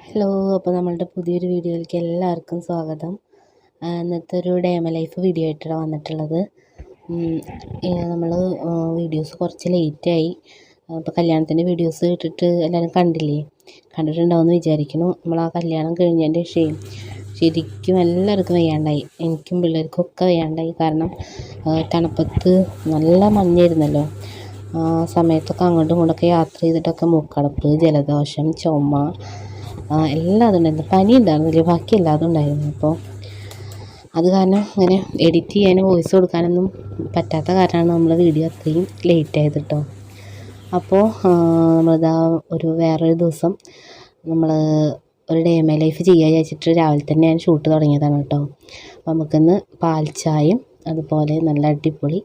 Hello, അപ്പോൾ നമ്മളുടെ പുതിയൊരു വീഡിയോയിലേക്ക് എല്ലാവർക്കും സ്വാഗതം. ഇന്നത്തെ ഒരു ഡേ മൈ ലൈഫ് വീഡിയോ ആയിട്ടാണ് വന്നിട്ടുള്ളത്. നമ്മൾ വീഡിയോസ് കുറച്ച് ലേറ്റായി. ഇപ്പോൾ കല്യാണത്തിൻ്റെ വീഡിയോസ് ഇട്ടിട്ട് എല്ലാവരും കണ്ടിട്ടുണ്ടാവുമെന്ന് വിചാരിക്കുന്നു. നമ്മൾ ആ കല്യാണം കഴിഞ്ഞതിൻ്റെ ശരിക്കും എല്ലാവർക്കും വയ്യാണ്ടായി. എനിക്കും പിള്ളേർക്കും ഒക്കെ വയ്യാണ്ടായി. കാരണം തണുപ്പത്ത് നല്ല മഞ്ഞായിരുന്നല്ലോ. ആ സമയത്തൊക്കെ അങ്ങോട്ടും ഇങ്ങോട്ടൊക്കെ യാത്ര ചെയ്തിട്ടൊക്കെ മൂക്കടപ്പ്, ജലദോഷം, ചുമ എല്ലാം അതുണ്ടായിരുന്നു. പനി ഉണ്ടായിരുന്നില്ല, ബാക്കി എല്ലാതും ഉണ്ടായിരുന്നു. അപ്പോൾ അത് കാരണം ഇങ്ങനെ എഡിറ്റ് ചെയ്യാനും വോയിസ് കൊടുക്കാനൊന്നും പറ്റാത്ത കാരണമാണ് നമ്മൾ വീഡിയോ അത്രയും ലേറ്റ് ആയത് കേട്ടോ. അപ്പോൾ നമ്മളിതാ വേറൊരു ദിവസം നമ്മൾ ഒരു ഡേ മൈ ലൈഫ് ചെയ്യാൻ വിചാരിച്ചിട്ട് രാവിലെ തന്നെ ഞാൻ ഷൂട്ട് തുടങ്ങിയതാണ് കേട്ടോ. അപ്പോൾ നമുക്കിന്ന് പാൽച്ചായയും അതുപോലെ നല്ല അടിപൊളി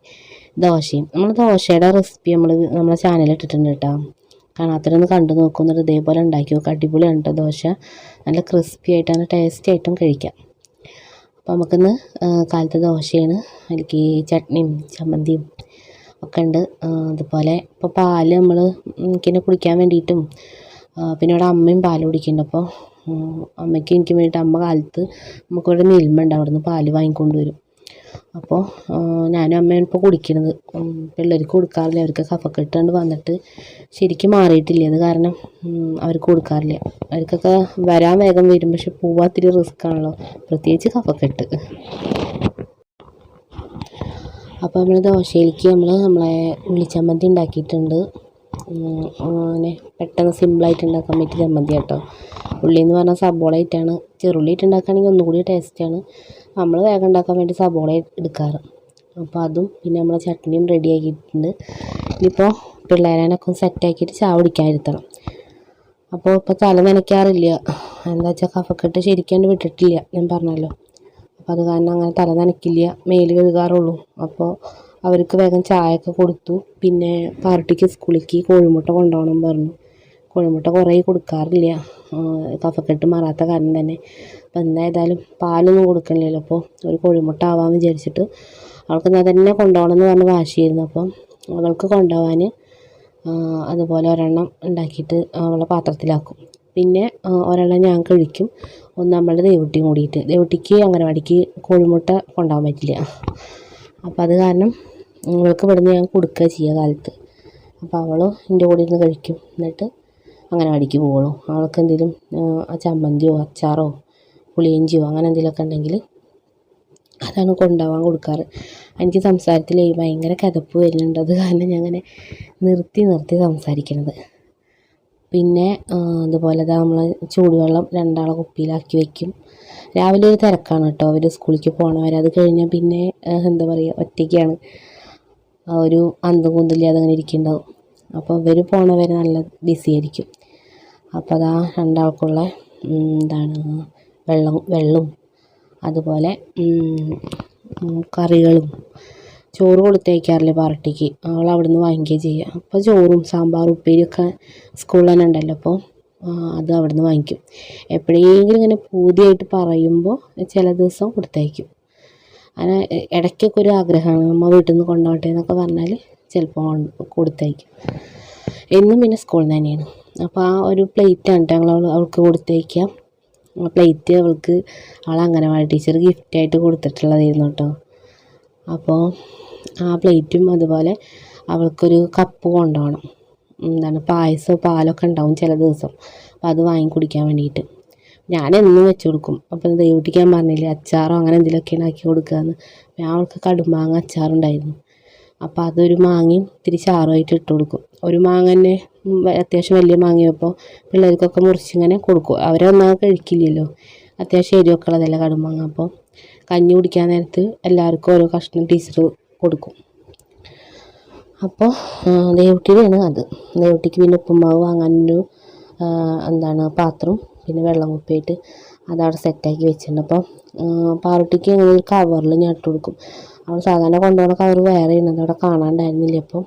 ദോശയും. നമ്മൾ ദോശയുടെ റെസിപ്പി നമ്മളെ ചാനലിൽ ഇട്ടിട്ടുണ്ട് കേട്ടോ. കാണാത്തവരൊന്ന് കണ്ടു നോക്കുന്നത് ഇതേപോലെ ഉണ്ടാക്കി നോക്കുക. അടിപൊളിയാണ് കേട്ടോ ദോശ. നല്ല ക്രിസ്പി ആയിട്ടാണ്, ടേസ്റ്റി ആയിട്ടും കഴിക്കാം. അപ്പോൾ നമുക്കിന്ന് കാലത്തെ ദോശയാണ്. അതിലേക്ക് ചട്നിയും ചമ്മന്തിയും ഒക്കെ ഉണ്ട്. അതുപോലെ ഇപ്പോൾ പാല് എനിക്കിനെ കുടിക്കാൻ വേണ്ടിയിട്ടും പിന്നെ ഇവിടെ അമ്മയും പാല് കുടിക്കുന്നുണ്ട്. അപ്പോൾ അമ്മയ്ക്ക് എനിക്ക് വേണ്ടിയിട്ട് അമ്മ കാലത്ത് നമുക്കിവിടെ മിൽമ ഉണ്ട്, അവിടെ നിന്ന് പാല് വാങ്ങിക്കൊണ്ടുവരും. അപ്പോൾ ഞാനും അമ്മയാണ് ഇപ്പോൾ കുടിക്കുന്നത്. പിള്ളേർക്ക് കൊടുക്കാറില്ല, അവർക്ക് കഫക്കെട്ട് കൊണ്ട് വന്നിട്ട് ശരിക്കും മാറിയിട്ടില്ല. അത് കാരണം അവർക്ക് കൊടുക്കാറില്ല. അവർക്കൊക്കെ വരാൻ വേഗം വരും, പക്ഷെ പോവാത്തിരി റിസ്ക് ആണല്ലോ, പ്രത്യേകിച്ച് കഫക്കെട്ട്. അപ്പോൾ നമ്മൾ ദോശയിലേക്ക് നമ്മളെ ഉള്ളിച്ചമ്മന്തി ഉണ്ടാക്കിയിട്ടുണ്ട്. അങ്ങനെ പെട്ടെന്ന് സിമ്പിളായിട്ട് ഉണ്ടാക്കാൻ പറ്റിയ ചമ്മന്തി കേട്ടോ. ഉള്ളി എന്ന് പറഞ്ഞാൽ സബോള ആയിട്ടാണ്. ചെറുള്ളി ഇട്ട് ഉണ്ടാക്കുകയാണെങ്കിൽ ഒന്നുകൂടി ടേസ്റ്റാണ്. നമ്മൾ വേഗം ഉണ്ടാക്കാൻ വേണ്ടി സബോള എടുക്കാറ്. അപ്പോൾ അതും പിന്നെ നമ്മളെ ചട്നിയും റെഡി ആക്കിയിട്ടുണ്ട്. ഇനിയിപ്പോൾ പിള്ളേരനൊക്കെ സെറ്റാക്കിയിട്ട് ചായ കുടിക്കാതിരുത്തണം. അപ്പോൾ ഇപ്പോൾ തല നനയ്ക്കാറില്ല. എന്താ വെച്ചാൽ കഫക്കെട്ട് ശരിക്കും വിട്ടിട്ടില്ല, ഞാൻ പറഞ്ഞല്ലോ. അപ്പോൾ അത് കാരണം അങ്ങനെ തല നനയ്ക്കില്ല, മേല് കഴുകാറുള്ളൂ. അപ്പോൾ അവർക്ക് വേഗം ചായയൊക്കെ കൊടുത്തു. പിന്നെ പാർട്ടിക്ക് സ്കൂളിലേക്ക് കോഴിമുട്ട കൊണ്ടുപോകണം പറഞ്ഞു. കോഴിമുട്ട കുറേ കൊടുക്കാറില്ല, കഫക്കെട്ട് മാറാത്ത കാരണം തന്നെ. അപ്പോൾ എന്തായാലും പാലൊന്നും കൊടുക്കണില്ലല്ലോ, അപ്പോൾ ഒരു കോഴിമുട്ട ആവാമെന്ന് വിചാരിച്ചിട്ട് അവൾക്ക് തന്നെ കൊണ്ടുപോകണം എന്ന് പറഞ്ഞ് വാശിയായിരുന്നു. അപ്പം അവൾക്ക് കൊണ്ടുപോകാൻ അതുപോലെ ഒരെണ്ണം ഉണ്ടാക്കിയിട്ട് അവളെ പാത്രത്തിലാക്കും. പിന്നെ ഒരെണ്ണം ഞാൻ കഴിക്കും, ഒന്ന് നമ്മളുടെ ദേവുട്ടിയും കൂടിയിട്ട്. ദേവുട്ടിക്ക് അംഗനവാടിക്ക് കോഴിമുട്ട കൊണ്ടുപോകാൻ പറ്റില്ല. അപ്പോൾ അത് കാരണം അവൾക്ക് ഇവിടുന്ന് ഞാൻ കൊടുക്കുക ചെയ്യുക കാലത്ത്. അപ്പോൾ അവൾ എൻ്റെ കൂടെ ഇരുന്ന് കഴിക്കും, എന്നിട്ട് അംഗനവാടിക്ക് പോകുള്ളൂ. അവൾക്ക് എന്തെങ്കിലും ചമ്മന്തിയോ അച്ചാറോ പുളിയിഞ്ചിയോ അങ്ങനെ എന്തെങ്കിലുമൊക്കെ ഉണ്ടെങ്കിൽ അതാണ് കൊണ്ടുപോകാൻ കൊടുക്കാറ്. എനിക്ക് സംസാരത്തിൽ ഭയങ്കര കിതപ്പ് വരുന്നുണ്ട്, അത് കാരണം ഞാൻ അങ്ങനെ നിർത്തി സംസാരിക്കണത്. പിന്നെ അതുപോലെ നമ്മൾ ചൂടുവെള്ളം രണ്ടാളെ കുപ്പിയിലാക്കി വയ്ക്കും. രാവിലെ ഒരു തിരക്കാണ് കേട്ടോ, അവർ സ്കൂളിലേക്ക് പോകണവർ. അത് കഴിഞ്ഞാൽ പിന്നെ എന്താ പറയുക, ഒറ്റയ്ക്കാണ്, ഒരു അന്തം കുന്തില്ലാതെ അങ്ങനെ ഇരിക്കുന്നുണ്ടാവും. അപ്പോൾ ഇവർ പോണവരെ നല്ല ബിസി ആയിരിക്കും. അപ്പോൾ അതാ രണ്ടാൾക്കുള്ള വെള്ളവും അതുപോലെ കറികളും. ചോറ് കൊടുത്തയക്കാറില്ല പാർട്ടിക്ക്, അവൾ അവിടെ നിന്ന് വാങ്ങിക്കുകയും ചെയ്യുക. അപ്പോൾ ചോറും സാമ്പാറും ഉപ്പേരിയൊക്കെ സ്കൂളിൽ തന്നെ ഉണ്ടല്ലോ, അപ്പോൾ അത് അവിടെ നിന്ന് വാങ്ങിക്കും. എപ്പോഴെങ്കിലും ഇങ്ങനെ പൂതിയായിട്ട് പറയുമ്പോൾ ചില ദിവസം കൊടുത്തയക്കും. അങ്ങനെ ഇടയ്ക്കൊക്കെ ഒരു ആഗ്രഹമാണ്, അമ്മ വീട്ടിൽ നിന്ന് കൊണ്ടുപോകട്ടെ എന്നൊക്കെ പറഞ്ഞാൽ ചിലപ്പോൾ കൊടുത്തയക്കും. എന്നും പിന്നെ സ്കൂളിൽ നിന്ന് തന്നെയാണ്. അപ്പോൾ ആ ഒരു പ്ലേറ്റാണ് കേട്ടോ അവൾക്ക് കൊടുത്തയക്കാം. ആ പ്ലേറ്റ് അവൾ അംഗനവാടി ടീച്ചർ ഗിഫ്റ്റായിട്ട് കൊടുത്തിട്ടുള്ളതായിരുന്നു കേട്ടോ. അപ്പോൾ ആ പ്ലേറ്റും അതുപോലെ അവൾക്കൊരു കപ്പ് കൊണ്ടുപോകണം. പായസമോ പാലൊക്കെ ഉണ്ടാവും ചില ദിവസം, അപ്പോൾ അത് വാങ്ങി കുടിക്കാൻ വേണ്ടിയിട്ട് ഞാനെന്നും വെച്ച് കൊടുക്കും. അപ്പോൾ ദൈവട്ടിക്ക് ഞാൻ പറഞ്ഞില്ലേ അച്ചാറോ അങ്ങനെ എന്തെങ്കിലുമൊക്കെയാണ് ആക്കി കൊടുക്കുകയെന്ന്. ഞാൻ അവൾക്ക് കടുമാങ്ങ അച്ചാറുണ്ടായിരുന്നു, അപ്പോൾ അതൊരു മാങ്ങയും ഇത്തിരി ചാറുമായിട്ട് ഇട്ട് കൊടുക്കും. ഒരു മാങ്ങ തന്നെ അത്യാവശ്യം വലിയ മാങ്ങയപ്പോൾ പിള്ളേർക്കൊക്കെ മുറിച്ചിങ്ങനെ കൊടുക്കും. അവരൊന്നും കഴിക്കില്ലല്ലോ, അത്യാവശ്യം എരിവൊക്കെ ഉള്ളതല്ല കടുമാങ്ങ. അപ്പോൾ കഞ്ഞി കുടിക്കാൻ നേരത്ത് എല്ലാവർക്കും ഓരോ കഷ്ണം ടീച്ചർ കൊടുക്കും. അപ്പോൾ ദേവുട്ടിയുടെയാണ് അത്. ദേവുട്ടിക്ക് പിന്നെ ഉപ്പുമാവ് വാങ്ങാനൊരു പാത്രം പിന്നെ വെള്ളം കുപ്പിയായിട്ട് അതവിടെ സെറ്റാക്കി വെച്ചിട്ടുണ്ട്. അപ്പോൾ പാറുട്ടിക്ക് അങ്ങനെ ഒരു കവറിൽ ഞാൻ ഇട്ട് കൊടുക്കും. അവൾ സാധാരണ കൊണ്ടുപോകുന്ന കവർ വേറെ ചെയ്യുന്നത് അവിടെ കാണാണ്ടായിരുന്നില്ല, അപ്പോൾ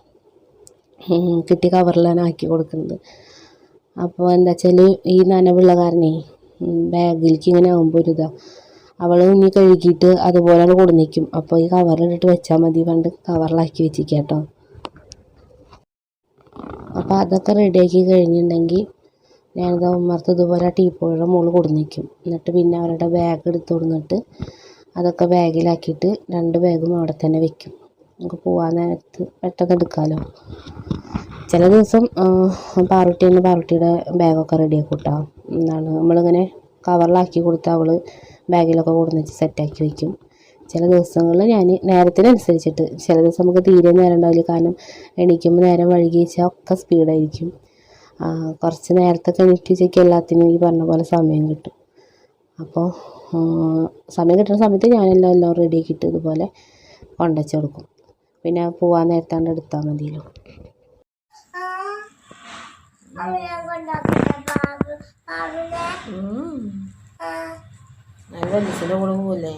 കിട്ടിയ കവറിലാണ് ആക്കി കൊടുക്കുന്നത്. അപ്പോൾ എന്താ വെച്ചാൽ ഈ നനവുള്ള കാരണേ ബാഗിലേക്ക് ഇങ്ങനെ ആകുമ്പോൾ ഒരു അവൾ ഇനി കഴുകിയിട്ട് അതുപോലെ കൊടുന്നിരിക്കും. അപ്പോൾ ഈ കവറിലിട്ട് വെച്ചാൽ മതി, പണ്ട് കവറിലാക്കി വെച്ചിരിക്കുക കേട്ടോ. അപ്പോൾ അതൊക്കെ റെഡിയാക്കി കഴിഞ്ഞിട്ടുണ്ടെങ്കിൽ ഞാനിത് ഉമ്മർത്ത് ഇതുപോലെ ടീപ്പോയുടെ മുകളിൽ കൊടുന്ന് വയ്ക്കും. എന്നിട്ട് പിന്നെ അവരുടെ ബാഗ് എടുത്ത് കൊടുന്നിട്ട് അതൊക്കെ ബാഗിലാക്കിയിട്ട് 2 ബാഗും അവിടെ തന്നെ വെക്കും. നമുക്ക് പോകാൻ നേരത്ത് പെട്ടെന്ന് എടുക്കാമല്ലോ. ചില ദിവസം പാറുട്ടിയുടെ ബാഗൊക്കെ റെഡിയാക്കും കേട്ടോ. നമ്മളിങ്ങനെ കവറിലാക്കി കൊടുത്താൽ അവൾ ബാഗിലൊക്കെ കൊടുന്ന് വെച്ച് സെറ്റാക്കി വയ്ക്കും. ചില ദിവസങ്ങളിൽ ഞാൻ നേരത്തിനനുസരിച്ചിട്ട്, ചില ദിവസം നമുക്ക് തീരെ നേരം ഉണ്ടാവില്ല. കാരണം എണീക്കുമ്പോൾ നേരം വഴുകി വെച്ചാൽ ഒക്കെ സ്പീഡായിരിക്കും. കുറച്ച് നേരത്തെ എണീറ്റ് വെച്ചേക്ക് എല്ലാത്തിനും ഈ പറഞ്ഞ പോലെ സമയം കിട്ടും. അപ്പോൾ സമയം കിട്ടുന്ന സമയത്ത് ഞാനെല്ലാം റെഡിയാക്കിയിട്ട് ഇതുപോലെ കൊണ്ടുവച്ച് കൊടുക്കും. പിന്നെ പോകാൻ നേരത്താണ്ട് എടുത്താൽ മതിയല്ലോ. വലിച്ചിൻ്റെ കൂടെ പോവില്ലേ?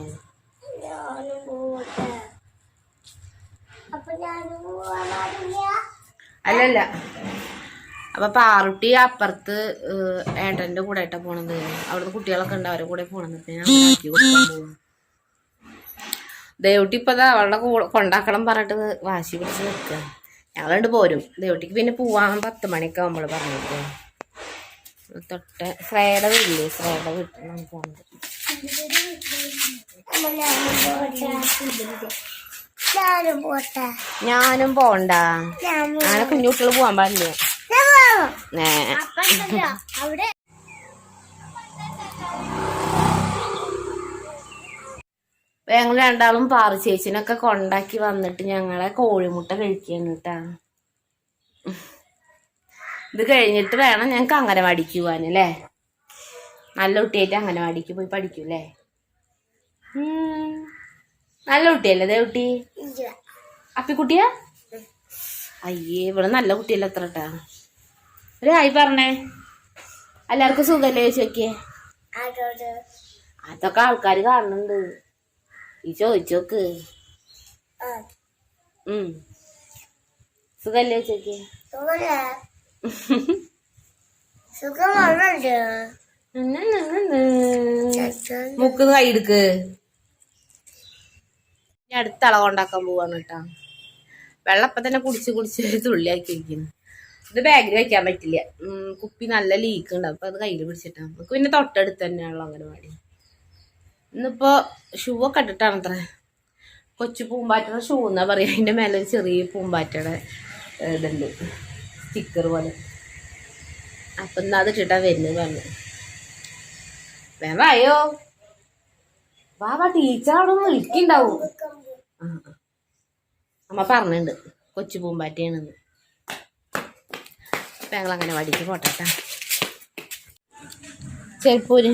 അല്ലല്ല, അപ്പൊ പാറുട്ടി അപ്പുറത്ത് ഏട്ടൻ്റെ കൂടെ ആയിട്ടാ പോണത്. അവിടുന്ന് കുട്ടികളൊക്കെ ഉണ്ട്, അവരുടെ കൂടെ പോണെന്ന് ഞാൻ ആക്കി കൊടുക്കാൻ പോകും. ദേവട്ടി ഇപ്പതാ അവളുടെ കൂടെ കൊണ്ടാക്കണം പറഞ്ഞിട്ട് വാശി പിടിച്ച് നിൽക്കുക. ഞങ്ങളുണ്ട് പോരും. ദേവട്ടിക്ക് പിന്നെ പോവാൻ 10 മണിയൊക്കെ ആകുമ്പോൾ പറഞ്ഞിട്ട് തൊട്ട് ശ്രേയുടെ വീട്ടിൽ നിന്നാണ് പോകുന്നത്. ഞാനും പോണ്ട, അങ്ങനെ കുഞ്ഞുകുട്ടികൾ പോവാൻ പാടില്ല. ഞങ്ങൾ രണ്ടാളും പാറു ചേച്ചിനൊക്കെ കൊണ്ടാക്കി വന്നിട്ട് ഞങ്ങളെ കോഴിമുട്ട കഴിക്കാൻ കേട്ടാ. ഇത് കഴിഞ്ഞിട്ട് വേണം ഞങ്ങൾക്ക് അംഗനവാടിക്ക് പോവാൻ അല്ലേ. നല്ല കുട്ടിയായിട്ട് അംഗനവാടിക്ക് പോയി പഠിക്കൂല്ലേ. നല്ല കുട്ടിയല്ലേ ദേവുട്ടി? അപ്പിക്കുട്ടിയാ? അയ്യേ, ഇവിടെ നല്ല കുട്ടിയല്ല എത്ര കേട്ടാ. ഒരു ഹായ് പറഞ്ഞേ. എല്ലാവർക്കും സുഖല്ലേ ചോദിച്ചോക്കിയേ. അതൊക്കെ ആൾക്കാർ കാണുന്നുണ്ട്, ഈ ചോദിച്ചോക്ക്. സുഖല്ലേ ചോദിച്ചോക്കിയേ. മുക്കിന്ന് കൈ എടുക്ക്. ഞാൻ അടുത്ത അളവ് ഉണ്ടാക്കാൻ പോവാണ് കേട്ടാ. വെള്ളപ്പം തന്നെ കുടിച്ച് തുള്ളിയാക്കി വയ്ക്കുന്നു. ഇത് ബാഗിൽ വെക്കാൻ പറ്റില്ല, കുപ്പി നല്ല ലീക്ക് ഉണ്ട്. അപ്പൊ അത് കയ്യിൽ പിടിച്ചിട്ടാ. നമുക്ക് പിന്നെ തൊട്ടടുത്ത് തന്നെയാണല്ലോ അംഗനവാടി. ഇന്നിപ്പോ ഷൂ ഒക്കെ ഇട്ടിട്ടാണ് അത്ര. കൊച്ചു പൂമ്പാറ്റയുടെ ഷൂ എന്നാ പറയാ. അതിന്റെ മേലെ ഒരു ചെറിയ പൂമ്പാറ്റയുടെ ഇതുണ്ട്, സ്റ്റിക്കർ പോലെ. അപ്പൊ ഇന്ന് അത് ഇട്ടിട്ടാ വരുന്നത് പറഞ്ഞു. വേറായോ വാ ടീച്ചർ അവിടെ ഒന്ന് വിളിക്കുണ്ടാവും. അമ്മ പറഞ്ഞിട്ടുണ്ട് കൊച്ചു പൂമ്പാറ്റയാണെന്ന്. അപ്പൊ ഞങ്ങൾ അങ്ങനെ വടിക്ക് പോട്ടാ. ചെരുപ്പൂര്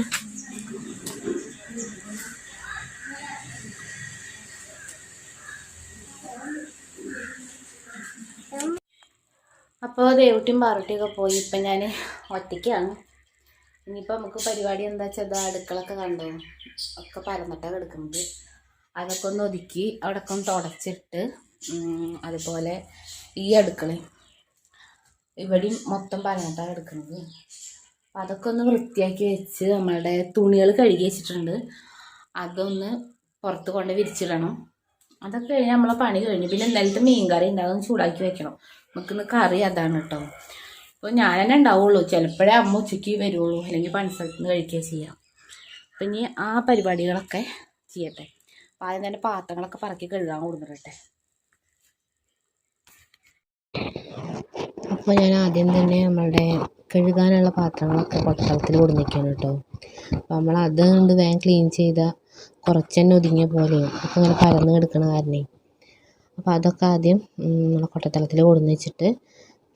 അപ്പോൾ ദേവുട്ടിയും പാറുട്ടിയൊക്കെ പോയി. ഇപ്പം ഞാൻ ഒറ്റയ്ക്കാണ്. ഇനിയിപ്പോൾ നമുക്ക് പരിപാടി എന്താ വെച്ചാൽ അടുക്കളൊക്കെ കണ്ടോ, ഒക്കെ പരന്നിട്ടാണ് കിടക്കുന്നത്. അതൊക്കെ ഒന്ന് ഒതുക്കി അവിടെയൊക്കെ ഒന്ന് തുടച്ചിട്ട്, അതുപോലെ ഈ അടുക്കളയും ഇവിടെയും മൊത്തം പരന്നിട്ടാണ് കിടക്കുന്നത്. അപ്പം അതൊക്കെ ഒന്ന് വൃത്തിയാക്കി വെച്ച് നമ്മളുടെ തുണികൾ കഴുകി വെച്ചിട്ടുണ്ട്. അതൊന്ന് പുറത്ത് കൊണ്ട് വിരിച്ചിടണം. അതൊക്കെ കഴിഞ്ഞ് നമ്മളെ പണി കഴിഞ്ഞു. പിന്നെ ഇന്നലത്തെ മീൻ കറി ഉണ്ടാകും, ചൂടാക്കി വെക്കണം. നമുക്കിന്ന് കറി അതാണ് കേട്ടോ. അപ്പോൾ ഞാൻ തന്നെ ഉണ്ടാവുള്ളൂ. ചിലപ്പോഴേ അമ്മ ഉച്ചയ്ക്ക് വരുള്ളൂ, അല്ലെങ്കിൽ പണിസ്ഥലത്ത് നിന്ന് കഴിക്കുക ചെയ്യാം. അപ്പം ഇനി ആ പരിപാടികളൊക്കെ ചെയ്യട്ടെ. അപ്പം ആദ്യം തന്നെ പാത്രങ്ങളൊക്കെ പറക്കി കഴുകാൻ കൊടുത്തിട്ടെ. അപ്പോൾ ഞാൻ ആദ്യം തന്നെ നമ്മളുടെ കഴുകാനുള്ള പാത്രങ്ങളൊക്കെ കൊട്ടത്തളത്തിൽ കൊടുന്നിരിക്കുകയാണ് കേട്ടോ. അപ്പോൾ നമ്മൾ അതുകൊണ്ട് വേഗം ക്ലീൻ ചെയ്താൽ കുറച്ച് തന്നെ ഒതുങ്ങിയ പോലെയും ഒക്കെ ഇങ്ങനെ പരന്ന് കിടക്കണ കാരണേ. അപ്പോൾ അതൊക്കെ ആദ്യം നമ്മളെ കൊട്ടത്തളത്തിൽ കൊടുന്ന് വെച്ചിട്ട്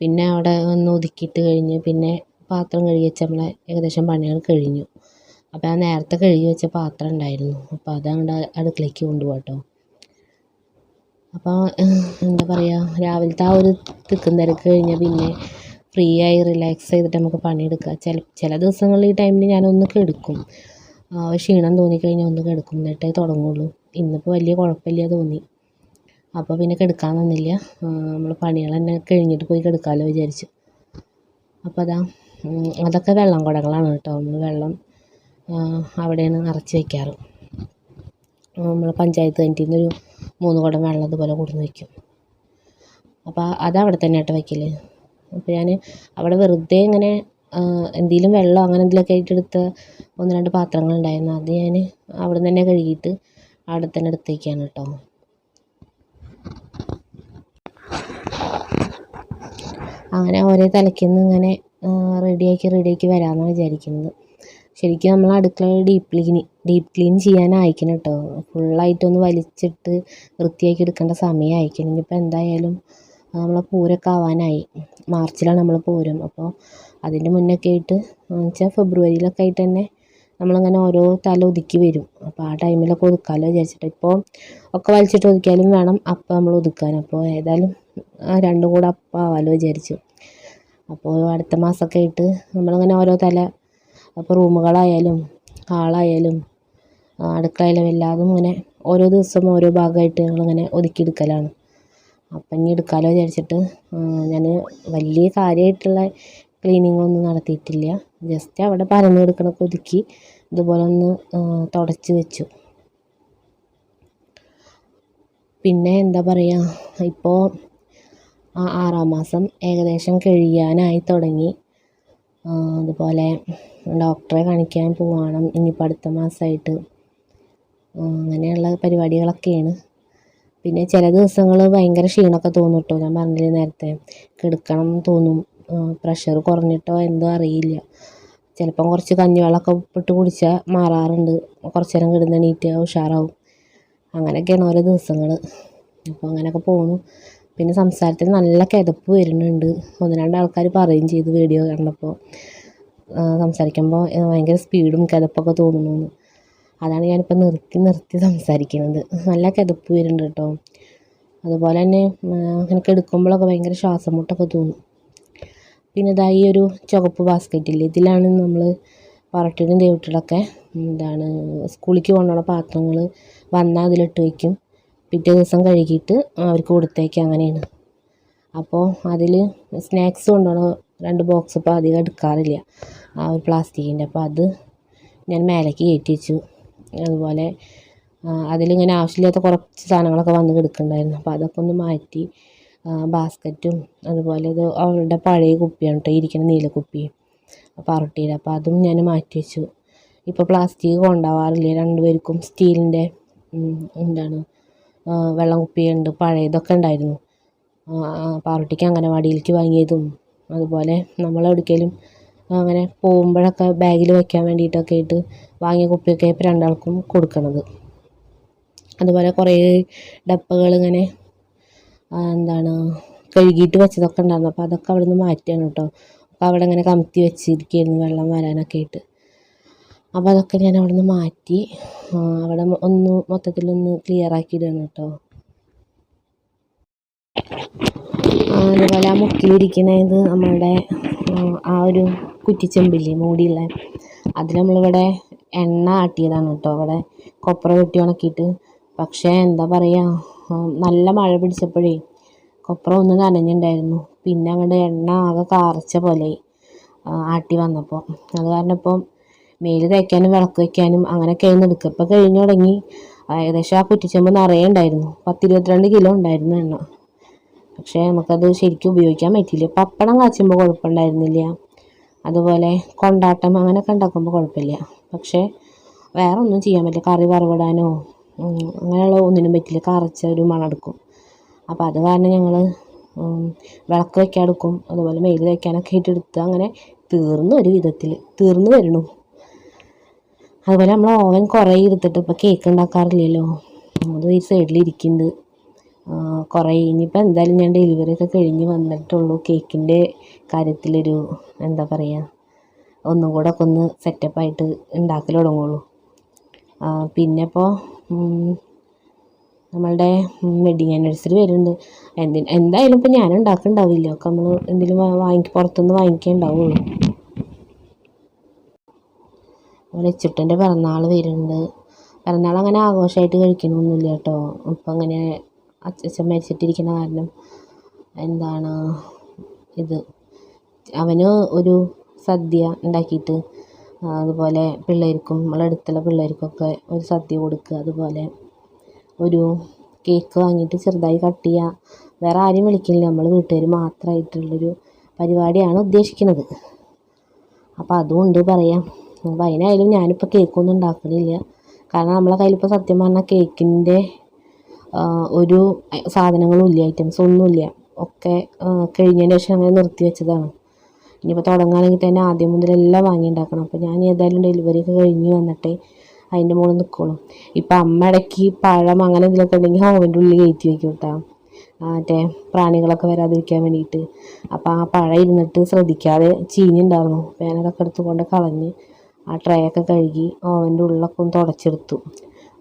പിന്നെ അവിടെ ഒന്ന് ഒതുക്കിയിട്ട് കഴിഞ്ഞ് പിന്നെ പാത്രം കഴുകി വെച്ച് നമ്മളെ ഏകദേശം പണികൾ കഴിഞ്ഞു. അപ്പോൾ ആ നേരത്തെ കഴുകി വെച്ച പാത്രം ഉണ്ടായിരുന്നു. അപ്പോൾ അതങ്ങോട്ട് അടുക്കളയ്ക്ക് കൊണ്ടുപോകാം കേട്ടോ. അപ്പോൾ എന്താ പറയുക, രാവിലത്തെ ആ ഒരു തിക്കും തിരക്ക് കഴിഞ്ഞാൽ പിന്നെ ഫ്രീ ആയി റിലാക്സ് ചെയ്തിട്ട് നമുക്ക് പണിയെടുക്കാം. ചില ദിവസങ്ങളിൽ ഈ ടൈമിൽ ഞാനൊന്ന് കിടക്കും. ക്ഷീണം തോന്നിക്കഴിഞ്ഞാൽ ഒന്ന് കിടക്കും, എന്നിട്ടേ തുടങ്ങുള്ളൂ. ഇന്നിപ്പോൾ വലിയ കുഴപ്പമില്ല തോന്നി. അപ്പോൾ പിന്നെ കിടക്കാൻ നിന്നില്ല. നമ്മൾ പണികൾ തന്നെ കഴിഞ്ഞിട്ട് പോയി കിടക്കാമല്ലോ വിചാരിച്ചു. അപ്പോൾ അതൊക്കെ വെള്ളം കുടങ്ങളാണ് കേട്ടോ. നമ്മൾ വെള്ളം അവിടെയാണ് നിറച്ച് വയ്ക്കാറ്. നമ്മൾ പഞ്ചായത്ത് കിണറ്റിൽ നിന്നൊരു 3 കുടം വെള്ളം അതുപോലെ കൊടുന്ന് വയ്ക്കും. അപ്പോൾ അതവിടെ തന്നെ ആയിട്ട് വയ്ക്കൽ. അപ്പോൾ ഞാൻ അവിടെ വെറുതെ ഇങ്ങനെ എന്തെങ്കിലും വെള്ളം അങ്ങനെ എന്തെങ്കിലുമൊക്കെ ആയിട്ട് എടുത്ത 1-2 പാത്രങ്ങളുണ്ടായിരുന്നു. അത് ഞാൻ അവിടെ നിന്ന് തന്നെ കഴുകിയിട്ട് അവിടെ തന്നെ എടുത്തേക്കാണ് കേട്ടോ. അങ്ങനെ ഓരോ തലയ്ക്കുന്ന് ഇങ്ങനെ റെഡിയാക്കി വരാമെന്നാണ് വിചാരിക്കുന്നത്. ശരിക്കും നമ്മൾ അടുക്കള ഡീപ്പ് ക്ലീൻ ചെയ്യാൻ അയക്കണം കേട്ടോ. ഫുള്ളായിട്ടൊന്ന് വലിച്ചിട്ട് വൃത്തിയാക്കി എടുക്കേണ്ട സമയം അയക്കണം. ഇനിയിപ്പോൾ എന്തായാലും നമ്മളെ പൂരമൊക്കെ ആവാനായി. മാർച്ചിലാണ് നമ്മൾ പൂരം. അപ്പോൾ അതിൻ്റെ മുന്നൊക്കെ ആയിട്ട് വെച്ചാൽ ഫെബ്രുവരിയിലൊക്കെ ആയിട്ട് തന്നെ നമ്മളിങ്ങനെ ഓരോ തല ഒതുക്കി വരും. അപ്പോൾ ആ ടൈമിലൊക്കെ ഒതുക്കാമല്ലോ വിചാരിച്ചിട്ട്. ഇപ്പോൾ ഒക്കെ വലിച്ചിട്ട് ഒതുക്കിയാലും വേണം അപ്പം നമ്മൾ ഒതുക്കാൻ. അപ്പോൾ ഏതായാലും രണ്ടും കൂടെ അപ്പം ആവാമല്ലോ വിചാരിച്ചു. അപ്പോൾ അടുത്ത മാസമൊക്കെ ആയിട്ട് നമ്മളിങ്ങനെ ഓരോ തല, അപ്പോൾ റൂമുകളായാലും ഹാളായാലും അടുക്കളയിലും എല്ലാതും ഇങ്ങനെ ഓരോ ദിവസം ഓരോ ഭാഗമായിട്ട് ഞങ്ങളിങ്ങനെ ഒതുക്കിയെടുക്കലാണ്. അപ്പം ഇനി എടുക്കാമല്ലോ വിചാരിച്ചിട്ട് ഞാൻ വലിയ കാര്യമായിട്ടുള്ള ക്ലീനിങ് ഒന്നും നടത്തിയിട്ടില്ല. ജസ്റ്റ് അവിടെ പരന്ന് കിടക്കണൊക്കെ ഒതുക്കി ഇതുപോലെ ഒന്ന് തുടച്ച് വെച്ചു. പിന്നെ എന്താ പറയുക, ഇപ്പോൾ 6-ാം മാസം ഏകദേശം കഴിയാനായി തുടങ്ങി. അതുപോലെ ഡോക്ടറെ കാണിക്കാൻ പോവണം ഇനിയിപ്പോൾ അടുത്ത മാസമായിട്ട്. അങ്ങനെയുള്ള പരിപാടികളൊക്കെയാണ്. പിന്നെ ചില ദിവസങ്ങൾ ഭയങ്കര ക്ഷീണമൊക്കെ തോന്നും കേട്ടോ. ഞാൻ പറഞ്ഞില്ലേ നേരത്തെ, കിടക്കണം തോന്നും. പ്രഷർ കുറഞ്ഞിട്ടോ എന്തോ അറിയില്ല. ചിലപ്പം കുറച്ച് കഞ്ഞിവെള്ളമൊക്കെ ഉപ്പിട്ട് കുടിച്ചാൽ മാറാറുണ്ട്. കുറച്ച് നേരം കിടന്ന് എണീറ്റ് ഉഷാറാവും. അങ്ങനെയൊക്കെയാണ് ഓരോ ദിവസങ്ങൾ. അപ്പോൾ അങ്ങനെയൊക്കെ പോകുന്നു. പിന്നെ സംസാരത്തിൽ നല്ല കിതപ്പ് വരുന്നുണ്ട്. 1-2 ആൾക്കാർ പറയുകയും ചെയ്തു വീഡിയോ കണ്ടപ്പോൾ, സംസാരിക്കുമ്പോൾ ഭയങ്കര സ്പീഡും കിതപ്പൊക്കെ തോന്നുന്നു. അതാണ് ഞാനിപ്പോൾ നിർത്തി സംസാരിക്കുന്നത്. നല്ല കിതപ്പ് വരുന്നുണ്ട് കേട്ടോ. അതുപോലെ തന്നെ അങ്ങനെ കിടക്കുമ്പോഴൊക്കെ ഭയങ്കര ശ്വാസം മുട്ടൊക്കെ തോന്നും. പിന്നെ ഇതാ ഈ ഒരു ചുവപ്പ് ബാസ്ക്കറ്റില്ലേ, ഇതിലാണ് നമ്മൾ പറട്ടിയും ദേവിട്ടിലൊക്കെ സ്കൂളിലേക്ക് കൊണ്ടുപോകുന്ന പാത്രങ്ങൾ വന്നാൽ അതിലിട്ട് വയ്ക്കും. പിറ്റേ ദിവസം കഴുകിയിട്ട് അവർക്ക് കൊടുത്തേക്കാം. അങ്ങനെയാണ്. അപ്പോൾ അതിൽ സ്നാക്സ് കൊണ്ടുപോകണ 2 ബോക്സ് ഇപ്പോൾ അധികം എടുക്കാറില്ല, ആ ഒരു പ്ലാസ്റ്റിക്കിൻ്റെ. അപ്പോൾ അത് ഞാൻ മേലേക്ക് കയറ്റി വെച്ചു. അതുപോലെ അതിലിങ്ങനെ ആവശ്യമില്ലാത്ത കുറച്ച് സാധനങ്ങളൊക്കെ വന്ന് കിടക്കുന്നുണ്ടായിരുന്നു. അപ്പോൾ അതൊക്കെ ഒന്ന് മാറ്റി ബാസ്ക്കറ്റും, അതുപോലെ ഇത് അവളുടെ പഴയ കുപ്പിയാണ് കേട്ടോ, ഇരിക്കുന്ന നീലക്കുപ്പി പറട്ടിയുടെ. അപ്പോൾ അതും ഞാൻ മാറ്റി വെച്ചു. ഇപ്പോൾ പ്ലാസ്റ്റിക് കൊണ്ടുപോകാറില്ല 2 പേർക്കും. സ്റ്റീലിൻ്റെ വെള്ളം കുപ്പിയുണ്ട്, പഴയതൊക്കെ ഉണ്ടായിരുന്നു. പാറുട്ടിക്ക് അംഗനവാടിയിലേക്ക് വാങ്ങിയതും, അതുപോലെ നമ്മളെവിടേക്കെങ്കിലും അങ്ങനെ പോകുമ്പോഴൊക്കെ ബാഗിൽ വയ്ക്കാൻ വേണ്ടിയിട്ടൊക്കെ ആയിട്ട് വാങ്ങിയ കുപ്പിയൊക്കെ ഇപ്പോൾ 2 ആൾക്കും കൊടുക്കണത്. അതുപോലെ കുറേ ഡപ്പകൾ ഇങ്ങനെ കഴുകിയിട്ട് വെച്ചതൊക്കെ ഉണ്ടായിരുന്നു. അപ്പോൾ അതൊക്കെ അവിടെ നിന്ന് മാറ്റുകയാണ് കേട്ടോ. അപ്പോൾ അവിടെ ഇങ്ങനെ കമത്തി വെച്ചിരിക്കുകയായിരുന്നു വെള്ളം വരാനൊക്കെ ആയിട്ട്. അപ്പോൾ അതൊക്കെ ഞാൻ അവിടെ നിന്ന് മാറ്റി അവിടെ മൊത്തത്തിലൊന്ന് ക്ലിയർ ആക്കിയിടുകയാണ് കേട്ടോ. അതുപോലെ ആ മുക്കിലിരിക്കുന്നത് നമ്മളുടെ ആ ഒരു കുറ്റിച്ചെമ്പില്ലേ മൂടിയുള്ള, അതിൽ നമ്മളിവിടെ എണ്ണ ആട്ടിയതാണ് കേട്ടോ. അവിടെ കൊപ്ര വെട്ടി ഉണക്കിയിട്ട്. പക്ഷേ എന്താ പറയുക, നല്ല മഴ പിടിച്ചപ്പോഴേ കൊപ്ര ഒന്ന് നനഞ്ഞിട്ടുണ്ടായിരുന്നു. പിന്നെ അങ്ങോട്ട് എണ്ണ ആകെ കാർച്ച പോലെ ആട്ടി വന്നപ്പോൾ. അത് കാരണം ഇപ്പം മേല് തേക്കാനും വിളക്ക് വയ്ക്കാനും അങ്ങനെയൊക്കെയായിരുന്നു എടുക്കുക. ഇപ്പോൾ കഴിഞ്ഞു തുടങ്ങി. ഏകദേശം ആ കുറ്റിച്ചെമ്പ് നിറയെ ഉണ്ടായിരുന്നു. 10-22 കിലോ ഉണ്ടായിരുന്നു എണ്ണ. പക്ഷേ നമുക്കത് ശരിക്കും ഉപയോഗിക്കാൻ പറ്റിയില്ല. പപ്പടം കാച്ചുമ്പോൾ കുഴപ്പമുണ്ടായിരുന്നില്ല, അതുപോലെ കൊണ്ടാട്ടം അങ്ങനെയൊക്കെ ഉണ്ടാക്കുമ്പോൾ കുഴപ്പമില്ല. പക്ഷേ വേറെ ഒന്നും ചെയ്യാൻ പറ്റില്ല. കറി വറവിടാനോ അങ്ങനെയുള്ള ഒന്നിനും പറ്റില്ല. കറച്ച ഒരു മണമെടുക്കും. അപ്പോൾ അത് കാരണം ഞങ്ങൾ വിളക്ക് വയ്ക്കാൻ എടുക്കും, അതുപോലെ മേല് തേക്കാനൊക്കെ ആയിട്ട് എടുത്ത് അങ്ങനെ തീർന്നു. ഒരു വിധത്തിൽ തീർന്നു വരണു. അതുപോലെ നമ്മൾ ഓവൻ കുറേ എടുത്തിട്ട് ഇപ്പോൾ കേക്ക് ഉണ്ടാക്കാറില്ലല്ലോ, അത് ഈ സൈഡിലിരിക്കുന്നുണ്ട് കുറേ. ഇനിയിപ്പോൾ എന്തായാലും ഞാൻ ഡെലിവറി ഒക്കെ കഴിഞ്ഞ് വന്നിട്ടുള്ളൂ കേക്കിൻ്റെ കാര്യത്തിലൊരു എന്താ പറയുക, ഒന്നും കൂടെ ഒക്കെ ഒന്ന് സെറ്റപ്പായിട്ട് ഉണ്ടാക്കൽ തുടങ്ങുള്ളൂ. പിന്നെ ഇപ്പോൾ നമ്മളുടെ വെഡിങ് ആനിവേഴ്സറി വരുന്നുണ്ട്. എന്തായാലും ഇപ്പോൾ ഞാൻ ഉണ്ടാക്കുന്നുണ്ടാവില്ല, ഒക്കെ നമ്മൾ എന്തെങ്കിലും പുറത്തുനിന്ന് വാങ്ങിക്കാനുണ്ടാവുള്ളൂ. അതുപോലെ ഇച്ചുട്ടൻ്റെ പിറന്നാൾ വരുന്നുണ്ട്. പിറന്നാൾ അങ്ങനെ ആഘോഷമായിട്ട് കഴിക്കണമൊന്നുമില്ല കേട്ടോ. ഇപ്പം അങ്ങനെ അച്ഛൻ മരിച്ചിട്ടിരിക്കുന്ന കാരണം ഇത് അവന് ഒരു സദ്യ ഉണ്ടാക്കിയിട്ട്, അതുപോലെ പിള്ളേർക്കും നമ്മളടുത്തുള്ള പിള്ളേർക്കൊക്കെ ഒരു സദ്യ കൊടുക്കുക, അതുപോലെ ഒരു കേക്ക് വാങ്ങിയിട്ട് ചെറുതായി കട്ട് ചെയ്യുക. വേറെ ആരും വിളിക്കില്ല, നമ്മൾ വീട്ടുകാർ മാത്രമായിട്ടുള്ളൊരു പരിപാടിയാണ് ഉദ്ദേശിക്കുന്നത്. അപ്പോൾ അതുകൊണ്ട് പറയാം. അപ്പോൾ അതിനായാലും ഞാനിപ്പോൾ കേക്കൊന്നും ഉണ്ടാക്കണില്ല. കാരണം നമ്മളെ കയ്യിലിപ്പോൾ സത്യം പറഞ്ഞാൽ കേക്കിൻ്റെ ഒരു സാധനങ്ങളും ഇല്ല, ഐറ്റംസ് ഒന്നുമില്ല. ഒക്കെ കഴിഞ്ഞതിന് ശേഷം അങ്ങനെ നിർത്തി വെച്ചതാണ്. ഇനിയിപ്പോൾ തുടങ്ങുകയാണെങ്കിൽ തന്നെ ആദ്യം മുതലെല്ലാം വാങ്ങി ഉണ്ടാക്കണം. അപ്പോൾ ഞാൻ ഏതായാലും ഡെലിവറി ഒക്കെ കഴിഞ്ഞ് വന്നിട്ടേ അതിൻ്റെ മുകളിൽ നിൽക്കുള്ളൂ. ഇപ്പം അമ്മ ഇടയ്ക്ക് പഴം അങ്ങനെ എന്തെങ്കിലുമൊക്കെ ഉണ്ടെങ്കിൽ ഓവൻ്റെ ഉള്ളിൽ കയറ്റി വയ്ക്കും കേട്ടോ, മറ്റേ പ്രാണികളൊക്കെ വരാതിരിക്കാൻ വേണ്ടിയിട്ട്. അപ്പോൾ ആ പഴം ഇരുന്നിട്ട് ശ്രദ്ധിക്കാതെ ചീഞ്ഞുണ്ടായിരുന്നു. അപ്പോൾ ഞാനതൊക്കെ എടുത്തുകൊണ്ട് കളഞ്ഞ് ആ ട്രേ ഒക്കെ കഴുകി ഓവൻ്റെ ഉള്ളിലൊക്കെ ഒന്ന് തുടച്ചെടുത്തു.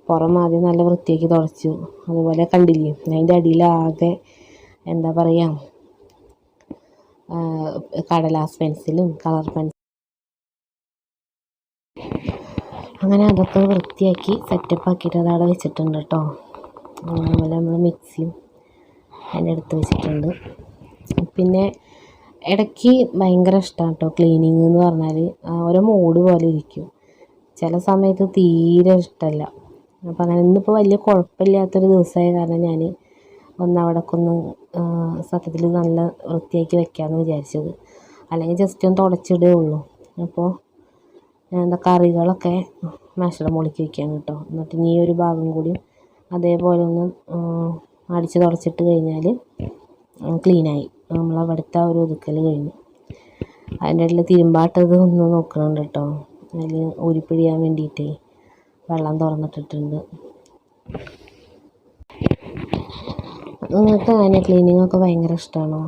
പുറം ആദ്യം നല്ല വൃത്തിയാക്കി തുടച്ചു. അതുപോലെ കണ്ടില്ലേ, അതിൻ്റെ അടിയിലാകെ എന്താ പറയുക, കടലാസ് പെൻസിലും കളർ പെൻസിലും അങ്ങനെ അതൊക്കെ വൃത്തിയാക്കി സെറ്റപ്പ് ആക്കിയിട്ട് അതവിടെ വെച്ചിട്ടുണ്ട് കേട്ടോ. അതുപോലെ നമ്മൾ മിക്സിയും അതിൻ്റെ അടുത്ത് വെച്ചിട്ടുണ്ട്. പിന്നെ ഇടയ്ക്ക് ഭയങ്കര ഇഷ്ടമാണ് കേട്ടോ ക്ലീനിങ് എന്ന് പറഞ്ഞാൽ. ഓരോ മൂഡ് പോലെ ഇരിക്കും. ചില സമയത്ത് തീരെ ഇഷ്ടമല്ല. അപ്പോൾ അങ്ങനെ ഇന്നിപ്പോൾ വലിയ കുഴപ്പമില്ലാത്തൊരു ദിവസമായ കാരണം ഞാൻ അവിടെയൊക്കെ ഒന്ന് സത്യത്തിൽ നല്ല വൃത്തിയാക്കി വെക്കാമെന്ന് വിചാരിച്ചത്. അല്ലെങ്കിൽ ജസ്റ്റ് ഒന്ന് തുടച്ചിടേ ഉള്ളൂ. അപ്പോൾ എന്താ കറികളൊക്കെ മേശയുടെ മുകളിലേക്ക് വയ്ക്കുകയാണ് കേട്ടോ. എന്നിട്ട് ഈ ഒരു ഭാഗം കൂടി അതേപോലെ ഒന്ന് അടിച്ച് തുടച്ചിട്ട് കഴിഞ്ഞാൽ ക്ലീനായി. നമ്മളവിടുത്തെ ഒരു ഒതുക്കൽ കഴിഞ്ഞു. അതിൻ്റെ ഇടയിൽ തിരുമ്പാട്ടത് ഒന്ന് നോക്കുന്നുണ്ട് കേട്ടോ. അതിൽ ഊരിപ്പിഴിയാൻ വേണ്ടിയിട്ടേ വെള്ളം തുറന്നിട്ടിട്ടുണ്ട്. നിങ്ങൾക്ക് അങ്ങനെ ക്ലീനിങ്ങൊക്കെ ഭയങ്കര ഇഷ്ടമാണോ?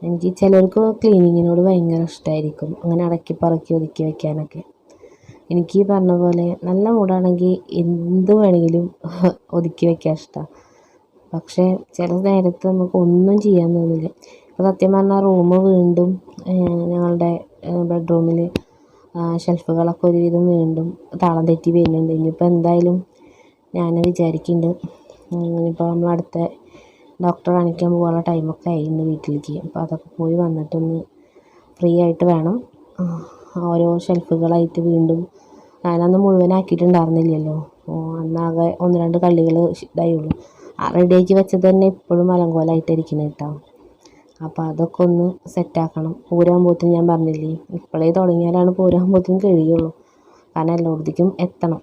എനിക്ക് ചിലർക്ക് ക്ലീനിങ്ങിനോട് ഭയങ്കര ഇഷ്ടമായിരിക്കും, അങ്ങനെ അടക്കി പറക്കി ഒതുക്കി വയ്ക്കാനൊക്കെ. എനിക്ക് പറഞ്ഞ പോലെ നല്ല മൂടാണെങ്കിൽ എന്ത് വേണമെങ്കിലും ഒതുക്കി വയ്ക്കാൻ ഇഷ്ടമാണ്. പക്ഷേ ചില നേരത്ത് നമുക്ക് ഒന്നും ചെയ്യാൻ തോന്നില്ല. ഇപ്പോൾ സത്യം പറഞ്ഞാൽ റൂം വീണ്ടും ഞങ്ങളുടെ ബെഡ്റൂമിൽ ഷെൽഫുകളൊക്കെ ഒരുവിധം വീണ്ടും താളം തെറ്റി വരുന്നുണ്ട്. ഇനിയിപ്പോൾ എന്തായാലും ഞാൻ വിചാരിക്കുന്നുണ്ട്, ഇനിയിപ്പോൾ നമ്മളടുത്ത ഡോക്ടറെ കാണിക്കാൻ പോകാനുള്ള ടൈമൊക്കെ ആയിരുന്നു വീട്ടിലേക്ക്. അപ്പോൾ അതൊക്കെ പോയി വന്നിട്ടൊന്ന് ഫ്രീ ആയിട്ട് വേണം ഓരോ ഷെൽഫുകളായിട്ട് വീണ്ടും. ഞാനന്ന് മുഴുവനാക്കിയിട്ടുണ്ടായിരുന്നില്ലല്ലോ, അന്നാകെ 1-2 കള്ളികൾ ഇതായുള്ളൂ. ആ റെഡിയാക്കി വെച്ചത് തന്നെ ഇപ്പോഴും അലങ്കോലമായിട്ടിരിക്കുന്നത് കേട്ടോ. അപ്പോൾ അതൊക്കെ ഒന്ന് സെറ്റാക്കണം. പൂരാകുമ്പോഴത്തേനും ഞാൻ പറഞ്ഞില്ലേ, ഇപ്പോഴേ തുടങ്ങിയാലാണ് പൂരാകുമ്പോഴത്തേനും കഴിയുള്ളൂ. കാരണം എല്ലായിടത്തേക്കും എത്തണം.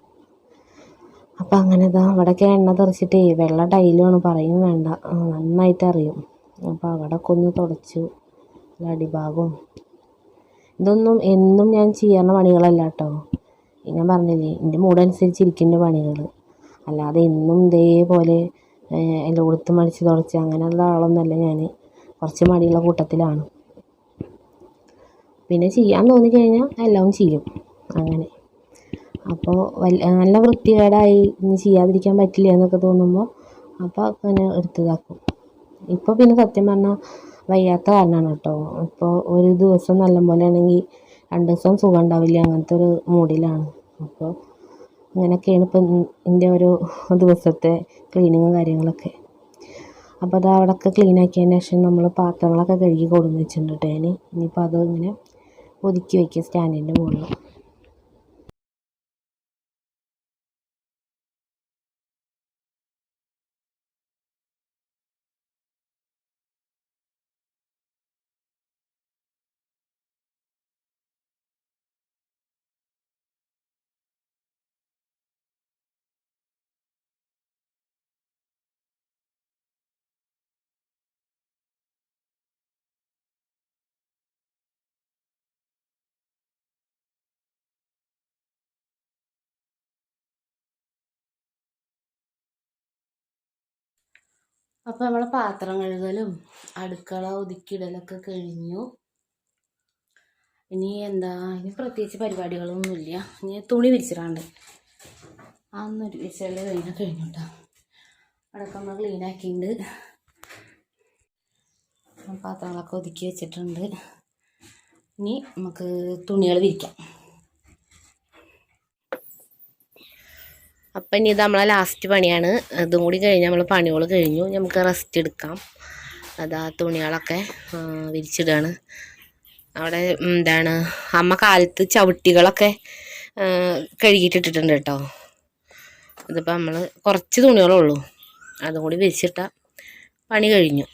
അപ്പം അങ്ങനെ ഇതാ അവിടെയൊക്കെ എണ്ണ തെറിച്ചിട്ടേ വെള്ള ടൈലുമാണ്, പറയും വേണ്ട, നന്നായിട്ട് അറിയും. അപ്പോൾ അവിടെയൊക്കെ ഒന്ന് തുടച്ചു അടിഭാഗവും. ഇതൊന്നും എന്നും ഞാൻ ചെയ്യുന്ന പണികളല്ല കേട്ടോ. ഞാൻ പറഞ്ഞില്ലേ, എൻ്റെ മൂടനുസരിച്ചിരിക്കുന്ന പണികൾ. അല്ലാതെ എന്നും ഇതേപോലെ എല്ലായിടത്തും മടിച്ച് തുടച്ച് അങ്ങനെയുള്ള ആളൊന്നുമല്ല ഞാൻ. കുറച്ച് മടിയുള്ള കൂട്ടത്തിലാണ്. പിന്നെ ചെയ്യാൻ തോന്നിക്കഴിഞ്ഞാൽ എല്ലാം ചെയ്യും അങ്ങനെ. അപ്പോൾ നല്ല വൃത്തികേടായി ഇനി ചെയ്യാതിരിക്കാൻ പറ്റില്ല എന്നൊക്കെ തോന്നുമ്പോൾ അപ്പോൾ അങ്ങനെ എടുത്തതാക്കും. ഇപ്പോൾ പിന്നെ സത്യം പറഞ്ഞാൽ വയ്യാത്ത കാരണമാണ് കേട്ടോ. ഇപ്പോൾ ഒരു ദിവസം നല്ലപോലെ ആണെങ്കിൽ 2 ദിവസം സുഖം ഉണ്ടാവില്ല, അങ്ങനത്തെ ഒരു മൂഡിലാണ്. അപ്പോൾ അങ്ങനെയൊക്കെയാണ് ഇപ്പം എൻ്റെ ഒരു ദിവസത്തെ ക്ലീനിങ്ങും കാര്യങ്ങളൊക്കെ. അപ്പോൾ അത് അവിടെയൊക്കെ ക്ലീനാക്കിയതിന് ശേഷം നമ്മൾ പാത്രങ്ങളൊക്കെ കഴുകി കൊടുന്ന് വെച്ചിട്ടുണ്ട് കേട്ടോ ഞാൻ. ഇനിയിപ്പോൾ അത് ഇങ്ങനെ ഒതുക്കി വയ്ക്കുക സ്റ്റാൻഡിൻ്റെ മുകളിൽ. അപ്പോൾ നമ്മളെ പാത്രം കഴുകലും അടുക്കള ഒതുക്കിയിടലൊക്കെ കഴിഞ്ഞു. ഇനി പ്രത്യേകിച്ച് പരിപാടികളൊന്നുമില്ല. ഇനി തുണി വിരിച്ചിടാണ്ട് അന്നൊരു വിരിച്ചല് കഴിഞ്ഞു കേട്ടോ. അവിടെയൊക്കെ നമ്മൾ ക്ലീനാക്കിയിട്ടുണ്ട്. പാത്രങ്ങളൊക്കെ ഒതുക്കി വെച്ചിട്ടുണ്ട്. ഇനി നമുക്ക് തുണികൾ വിരിക്കാം. അപ്പം ഇനി ഇത് നമ്മളെ ലാസ്റ്റ് പണിയാണ്. ഇതും കൂടി കഴിഞ്ഞ് നമ്മൾ പണികൾ കഴിഞ്ഞു, നമുക്ക് റെസ്റ്റ് എടുക്കാം. അതാ തുണികളൊക്കെ വിരിച്ചിടുകയാണ്. അവിടെ അമ്മ കാലത്ത് ചവിട്ടികളൊക്കെ കഴുകിയിട്ടിട്ടുണ്ട് കേട്ടോ. ഇതിപ്പോൾ നമ്മൾ കുറച്ച് തുണികളുള്ളൂ, അതും കൂടി വിരിച്ചിട്ടാൽ പണി കഴിഞ്ഞു.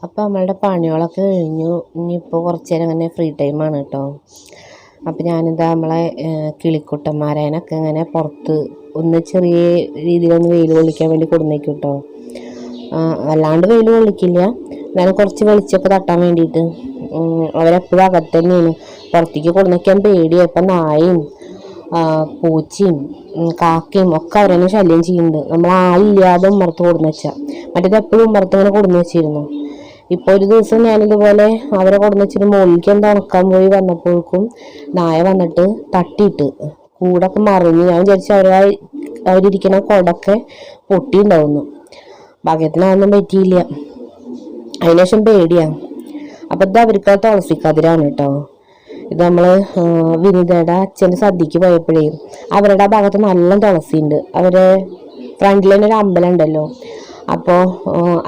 അപ്പോൾ നമ്മളുടെ പണികളൊക്കെ കഴിഞ്ഞു. ഇനിയിപ്പോൾ കുറച്ച് നേരം അങ്ങനെ ഫ്രീ ടൈമാണ് കേട്ടോ. അപ്പോൾ ഞാനിതാ നമ്മളെ കിളിക്കുട്ടന്മാരേനൊക്കെ ഇങ്ങനെ പുറത്ത് ഒന്ന് ചെറിയ രീതിയിലൊന്ന് വെയിൽ കൊള്ളിക്കാൻ വേണ്ടി കൊടുന്നേക്കും കേട്ടോ. അല്ലാണ്ട് വെയിൽ കൊള്ളിക്കില്ല, എന്നാലും കുറച്ച് വെളിച്ചമൊക്കെ തട്ടാൻ വേണ്ടിയിട്ട്. അവരെപ്പോഴും അകത്ത് തന്നെയാണ്, പുറത്തേക്ക് കൊടുന്നേക്കാൻ പേടിയാണ്. ഇപ്പം നായയും പൂച്ചയും കാക്കയും ഒക്കെ അവരെന്നെ ശല്യം ചെയ്യുന്നുണ്ട്. നമ്മൾ ആളില്ലാതെ ഉമ്മർത്ത് കൊടുന്ന് വെച്ചാൽ, മറ്റേത് എപ്പോഴും ഉമ്മർത്ത് ഇങ്ങനെ കൊടുന്ന് വെച്ചിരുന്നു. ഇപ്പോൾ ഒരു ദിവസം ഞാനിതുപോലെ അവരെ കൊടുന്ന് വെച്ചിട്ട് മുകളിലേക്ക് എന്താ ഉണക്കാൻ പോയി വന്നപ്പോഴേക്കും നായ വന്നിട്ട് തട്ടിയിട്ട് കൂടൊക്കെ മറിഞ്ഞ്. ഞാൻ വിചാരിച്ചു അവരിയ്ക്കണ കുടൊക്കെ പൊട്ടിയിട്ടുണ്ടാവുന്നു. ഭാഗ്യത്തിനൊന്നും പറ്റിയില്ല. അതിനുശേഷം പേടിയാണ്. അപ്പം ഇത് അവർക്ക് തുളസിക്കതിരാണ് കേട്ടോ. ഇത് നമ്മൾ വിനിതയുടെ അച്ഛൻ്റെ സദ്യക്ക് പോയപ്പോഴേ അവരുടെ ആ ഭാഗത്ത് നല്ല തുളസിയുണ്ട്. അവരെ ഫ്രണ്ടിൽ തന്നെ ഒരു അമ്പലം ഉണ്ടല്ലോ. അപ്പോൾ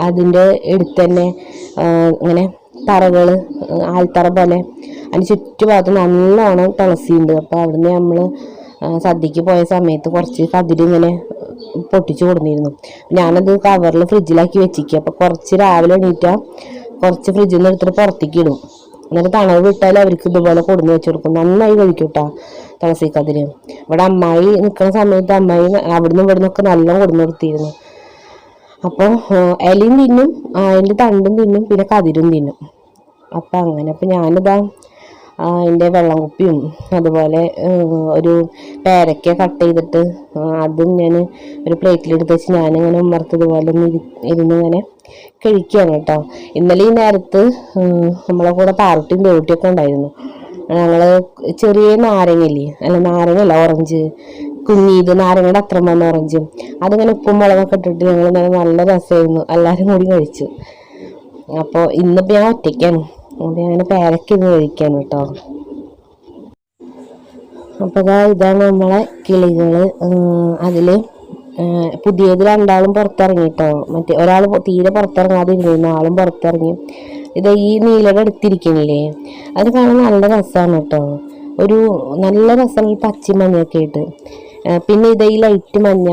അതിൻ്റെ അടുത്ത് തന്നെ ഇങ്ങനെ തറകൾ, ആൽത്തറ പോലെ അതിന് ചുറ്റുഭാഗത്ത് നല്ലോണം തുളസിയുണ്ട്. അപ്പോൾ അവിടുന്ന് നമ്മൾ സദ്യക്ക് പോയ സമയത്ത് കുറച്ച് കതിര് ഇങ്ങനെ പൊട്ടിച്ചു കൊടുത്തിരുന്നു. ഞാനത് കവറിൽ ഫ്രിഡ്ജിലാക്കി വെച്ചിരിക്കുക. അപ്പോൾ കുറച്ച് രാവിലെ എണീറ്റാൽ കുറച്ച് ഫ്രിഡ്ജിൽ നിന്ന് എടുത്തിട്ട് പുറത്തേക്ക് ഇടും. എന്നിട്ട് തണവ് വിട്ടാൽ അവർക്ക് ഇതുപോലെ കൊടുന്ന് വെച്ച് കൊടുക്കും. നന്നായി കഴിക്കും കേട്ടോ തുളസിക്കതിര്. ഇവിടെ അമ്മായി നിൽക്കുന്ന സമയത്ത് അമ്മായി അവിടുന്ന് ഇവിടുന്നൊക്കെ നല്ല കൊടുന്ന് കൊടുത്തിരുന്നു. അപ്പോൾ ഇലയും തിന്നും, അതിൻ്റെ തണ്ടും തിന്നും, പിന്നെ കതിരും തിന്നും. അപ്പം അങ്ങനെ. അപ്പം ഞാനിതാ അതിൻ്റെ വെള്ളം കുപ്പിയും അതുപോലെ ഒരു പേരയ്ക്ക കട്ട് ചെയ്തിട്ട് അതും ഞാൻ ഒരു പ്ലേറ്റിലെടുത്ത് വെച്ച് ഞാനിങ്ങനെ ഉമ്മർത്തതുപോലെ ഒന്ന് ഇരുന്നിങ്ങനെ കഴിക്കുകയാണ് കേട്ടോ. ഇന്നലെ ഈ നേരത്ത് നമ്മളെ കൂടെ പാറുട്ടിയും ദേവട്ടിയൊക്കെ ഉണ്ടായിരുന്നു. ഞങ്ങൾ ചെറിയ നാരങ്ങയില്ലേ, നാരങ്ങയല്ല, ഓറഞ്ച് കുഞ്ഞീത് നാരങ്ങയുടെ അത്ര വന്ന ഓറഞ്ച്, അതിങ്ങനെ ഉപ്പും മുളകൊക്കെ ഇട്ടിട്ട് ഞങ്ങൾ നല്ല രസമായിരുന്നു. എല്ലാവരും കൂടി കഴിച്ചു. അപ്പോൾ ഇന്നിപ്പോൾ ഞാൻ ഒറ്റയ്ക്കാണ്. അപ്പോൾ അങ്ങനെ പേരയ്ക്ക ഇത് കഴിക്കാണ് കേട്ടോ. അപ്പോൾ ഇതാണ് നമ്മളെ കിളികൾ. അതിൽ പുതിയത് രണ്ടാളും പുറത്തിറങ്ങി കേട്ടോ. മറ്റേ ഒരാൾ തീരെ പുറത്തിറങ്ങാതെ ഇരുന്നിരുന്നു, ആളും പുറത്തിറങ്ങി. ഇത് ഈ നീലയുടെ അടുത്തിരിക്കണില്ലേ, അത് കാണാൻ നല്ല രസമാണ് കേട്ടോ. ഒരു നല്ല രസമാണ് ഈ പച്ചി മഞ്ഞൊക്കെ ആയിട്ട്. പിന്നെ ഇത് ഈ ലൈറ്റ് മഞ്ഞ,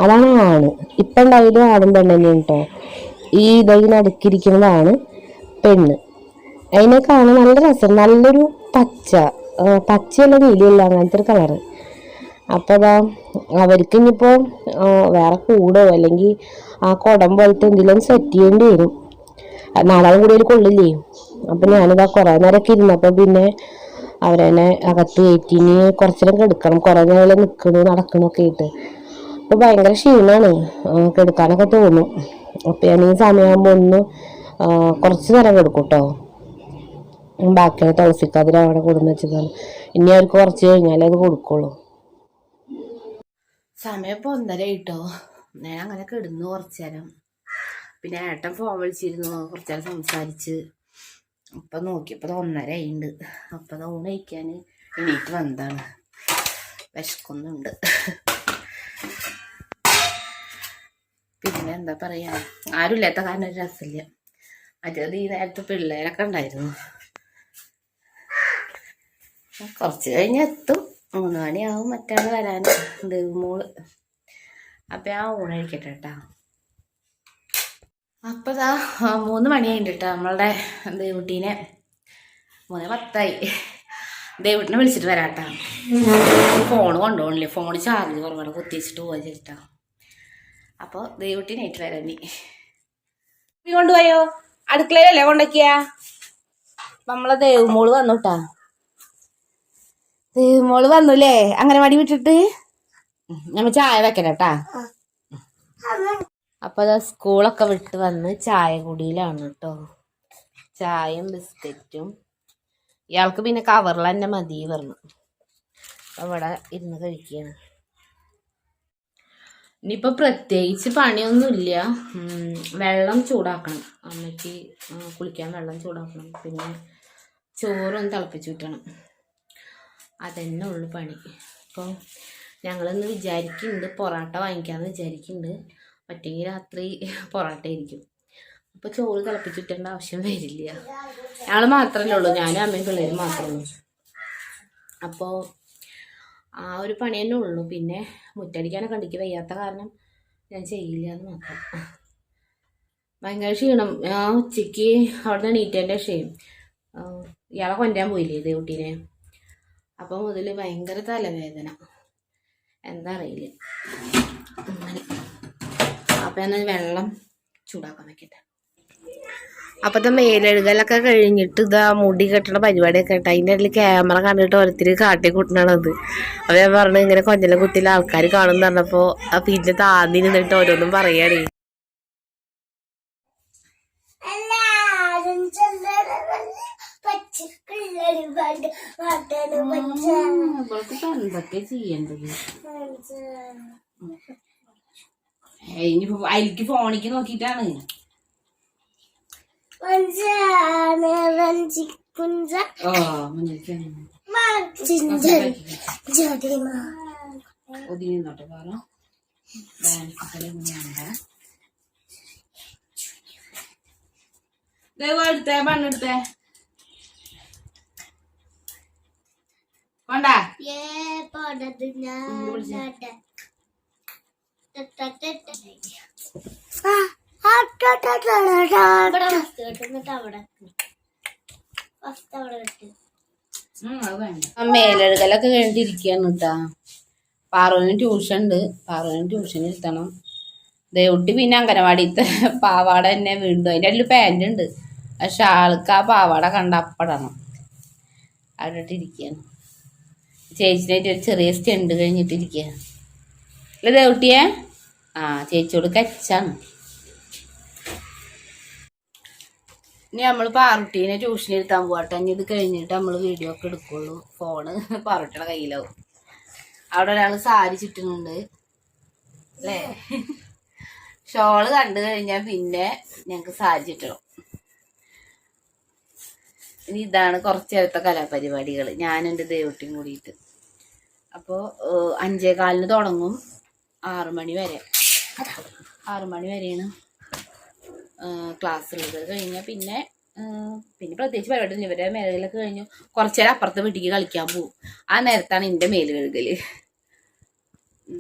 അതാണ് ആണ്. ഇപ്പം ഉണ്ടായാലും ആടും പെണ്ണെന്നെയാണ് കേട്ടോ. ഈ ഇതയിൽ നടുക്കിരിക്കുന്നതാണ് പെണ്ണ്. അതിനെ കാണാൻ നല്ല രസം, നല്ലൊരു പച്ചയല്ല നീലയല്ല, അങ്ങനത്തെ ഒരു കളറ്. അപ്പോൾ അവർക്ക് ഇനിയിപ്പോൾ വേറെ കൂടോ അല്ലെങ്കിൽ ആ കുടം പോലത്തെ എന്തെങ്കിലും സെറ്റ് ചെയ്യേണ്ടി വരും. നാലാളും കൂടി ഒരു കൊള്ളില്ലേ. അപ്പം ഞാനിതാ കുറേ നേരമൊക്കെ ഇരുന്നപ്പോൾ പിന്നെ അവരെന്നെ അകത്ത് കയറ്റിന് കുറച്ച് നേരം കിടക്കണം. കുറേ നേരം നടക്കണമൊക്കെ ആയിട്ട് അപ്പോൾ ഭയങ്കര ക്ഷീണമാണ്, കിടക്കാനൊക്കെ തോന്നും. അപ്പോൾ ഞാൻ ഈ സമയമാകുമ്പോൾ ഒന്ന് കുറച്ച് നേരം കിടക്കും കേട്ടോ. ബാക്കിയുള്ള തുളസിക്കതിര അവിടെ കൊടുന്ന് വെച്ചതാണ്. ഇനി അവർക്ക് കുറച്ച് കഴിഞ്ഞാലേ അത് കൊടുക്കുള്ളൂ. സമയം ഇപ്പോൾ 1:30 കേട്ടോ. ഞാൻ അങ്ങനെ കിടന്നു കുറച്ച് നേരം. പിന്നെ ഏട്ടൻ ഫോൺ വിളിച്ചിരുന്നു, കുറച്ച് നേരം സംസാരിച്ച്. അപ്പം നോക്കിയപ്പോൾ 1:30 ആയിട്ടുണ്ട്. അപ്പം അത് ഊണ് കഴിക്കാൻ എണീറ്റ് വന്നതാണ്. വിശക്കുന്നുണ്ട്. പിന്നെ എന്താ പറയുക, ആരുമില്ലാത്ത കാരണം ഒരു രസമില്ല. മറ്റേത് ഈ നേരത്തെ പിള്ളേരൊക്കെ ഉണ്ടായിരുന്നു. കുറച്ച് കഴിഞ്ഞ് എത്തും, 3 മണിയാവും മറ്റാൾ വരാൻ, ദേവുമോള്. അപ്പം ആ ഊണ് കഴിക്കട്ടെ കേട്ടോ. അപ്പോൾ 3 മണിയായിട്ട് കേട്ടോ. നമ്മളുടെ ദേവുട്ടീനെ 3:10 ദേവുട്ടിനെ വിളിച്ചിട്ട് വരാം കേട്ടോ. ഫോൺ കൊണ്ടുപോകണില്ലേ, ഫോൺ ചാർജ് കുറവാണ്, കുത്തി വെച്ചിട്ട് പോവാ ചേട്ടാ. അപ്പോൾ ദേവുട്ടീനായിട്ട് വരാം. നീ കൊണ്ടുപോയോ? അടുക്കളയിലല്ലേ കൊണ്ടൊക്കെയാ? നമ്മളെ ദേവുമോള് വന്നു കേട്ടാ. ദേവുമോള് വന്നുല്ലേ അംഗനവാടി വിട്ടിട്ട്. നമ്മൾ ചായ വെക്കണേട്ടാ. അപ്പോൾ സ്കൂളൊക്കെ വിട്ട് വന്ന് ചായ കുടിയിലാണ് കേട്ടോ. ചായയും ബിസ്ക്കറ്റും. ഇയാൾക്ക് പിന്നെ കവറിൽ തന്നെ മതി പറഞ്ഞു. അവിടെ ഇരുന്ന് കഴിക്കുകയാണ്. ഇനിയിപ്പോൾ പ്രത്യേകിച്ച് പണിയൊന്നുമില്ല. വെള്ളം ചൂടാക്കണം, അമ്മയ്ക്ക് കുളിക്കാൻ വെള്ളം ചൂടാക്കണം. പിന്നെ ചോറൊന്ന് തിളപ്പിച്ച് വിട്ടണം. അതന്നെ ഉള്ളു പണി. അപ്പോൾ ഞങ്ങളിന്ന് വിചാരിക്കുന്നുണ്ട് പൊറോട്ട വാങ്ങിക്കാമെന്ന് വിചാരിക്കുന്നുണ്ട്. പറ്റുമെങ്കിൽ രാത്രി പൊറോട്ട ആയിരിക്കും. അപ്പോൾ ചോറ് തിളപ്പിച്ചിട്ടേണ്ട ആവശ്യം വരില്ല. ഞങ്ങൾ മാത്രമല്ലേ ഉള്ളൂ, ഞാനും അമ്മയും പിള്ളേരും മാത്രമേ ഉള്ളൂ. അപ്പോൾ ആ ഒരു പണി തന്നെ ഉള്ളൂ. പിന്നെ മുറ്റടിക്കാനൊക്കെ എനിക്ക് വയ്യാത്ത കാരണം ഞാൻ ചെയ്യില്ല എന്ന് മാത്രം. ഭയങ്കര ക്ഷീണം. ഞാൻ ഉച്ചയ്ക്ക് അവിടെ നിന്ന് എണീറ്റതിൻ്റെ ക്ഷീണം. ഇയാളെ കൊണ്ടുവരാൻ പോയില്ലേ ദേവുട്ടീനെ. അപ്പം മുതൽ ഭയങ്കര തലവേദന, എന്താ അറിയില്ല. അങ്ങനെ അപ്പം ഞാൻ വെള്ളം ചൂടാക്കാൻ വെക്കട്ടെ. അപ്പത്തെ മേലെഴുകലൊക്കെ കഴിഞ്ഞിട്ട് ഇതാ മുടി കെട്ടണ പരിപാടിയൊക്കെ കേട്ടോ. അതിൻ്റെ ഇടയിൽ ക്യാമറ കണ്ടിട്ട് ഓരോരുത്തർ കാട്ടി കൂട്ടണത്. അപ്പോൾ ഞാൻ പറഞ്ഞു ഇങ്ങനെ കൊഞ്ചല കുത്തിയിലെ ആൾക്കാർ കാണുമെന്ന് പറഞ്ഞപ്പോൾ പിന്നെ താന്നി നിന്നിട്ട് ഓരോന്നും പറയാണേ. എന്തൊക്കെ ചെയ്യേണ്ടത്? ഇനിയിപ്പോ അതിലേക്ക് ഫോണിക്ക് നോക്കിയിട്ടാണ്. ഒതുങ്ങിന്നോട്ടെ കാരണം എടുത്തേ പണെടുത്തേ കൊണ്ടാ മേലെഴുകലൊക്കെ കഴിഞ്ഞിരിക്കുകയാണ് കേട്ടാ. പാറുവിന് ട്യൂഷൻ ഉണ്ട്. പാറുവിന് ട്യൂഷൻ ഇരുത്തണം. ദേവുട്ടി പിന്നെ അംഗനവാടിത്തെ പാവാട തന്നെ വീണ്ടും അതിൻ്റെ അതിൽ പാൻറ് ഉണ്ട്. പക്ഷെ ആൾക്ക് ആ പാവാട കണ്ട അപ്പടണം. അവിടെ ഇട്ടിരിക്കുകയാണ്. ചേച്ചിനായിട്ട് ഒരു ചെറിയ സ്റ്റണ്ട് കഴിഞ്ഞിട്ടിരിക്കുക അല്ലേ ദേവുട്ടിയെ? ആ ചേച്ചിയോട് കച്ചാണ്. ഇനി നമ്മൾ പാറുട്ടീനെ ട്യൂഷൻ ഇരുത്താൻ പോകട്ടെ. ഇനി ഇത് കഴിഞ്ഞിട്ട് നമ്മൾ വീഡിയോ ഒക്കെ എടുക്കുള്ളൂ. ഫോണ് പാറുട്ടിയുടെ കയ്യിലാവും. അവിടെ ഒരാൾ സാരി ചുറ്റുന്നുണ്ട് അല്ലേ? ഷോള് കണ്ടു കഴിഞ്ഞാൽ പിന്നെ ഞങ്ങൾക്ക് സാരി ചുറ്റണം. ഇനി ഇതാണ് കുറച്ച് നേരത്തെ കലാപരിപാടികൾ ഞാനും എൻ്റെ ദേവുട്ടിയും കൂടിയിട്ട്. അപ്പോൾ 5:15 തുടങ്ങും, 6 മണി വരെ. 6 മണി വരെയാണ് ക്ലാസ് ഉള്ളത്. കഴിഞ്ഞാൽ പിന്നെ പ്രത്യേകിച്ച് പരിപാടി ഇവരുടെ മേലുകളൊക്കെ കഴിഞ്ഞു കുറച്ച് നേരം അപ്പുറത്തെ വീട്ടിലേക്ക് കളിക്കാൻ പോകും. ആ നേരത്താണ് എൻ്റെ മേല് കഴുകൽ.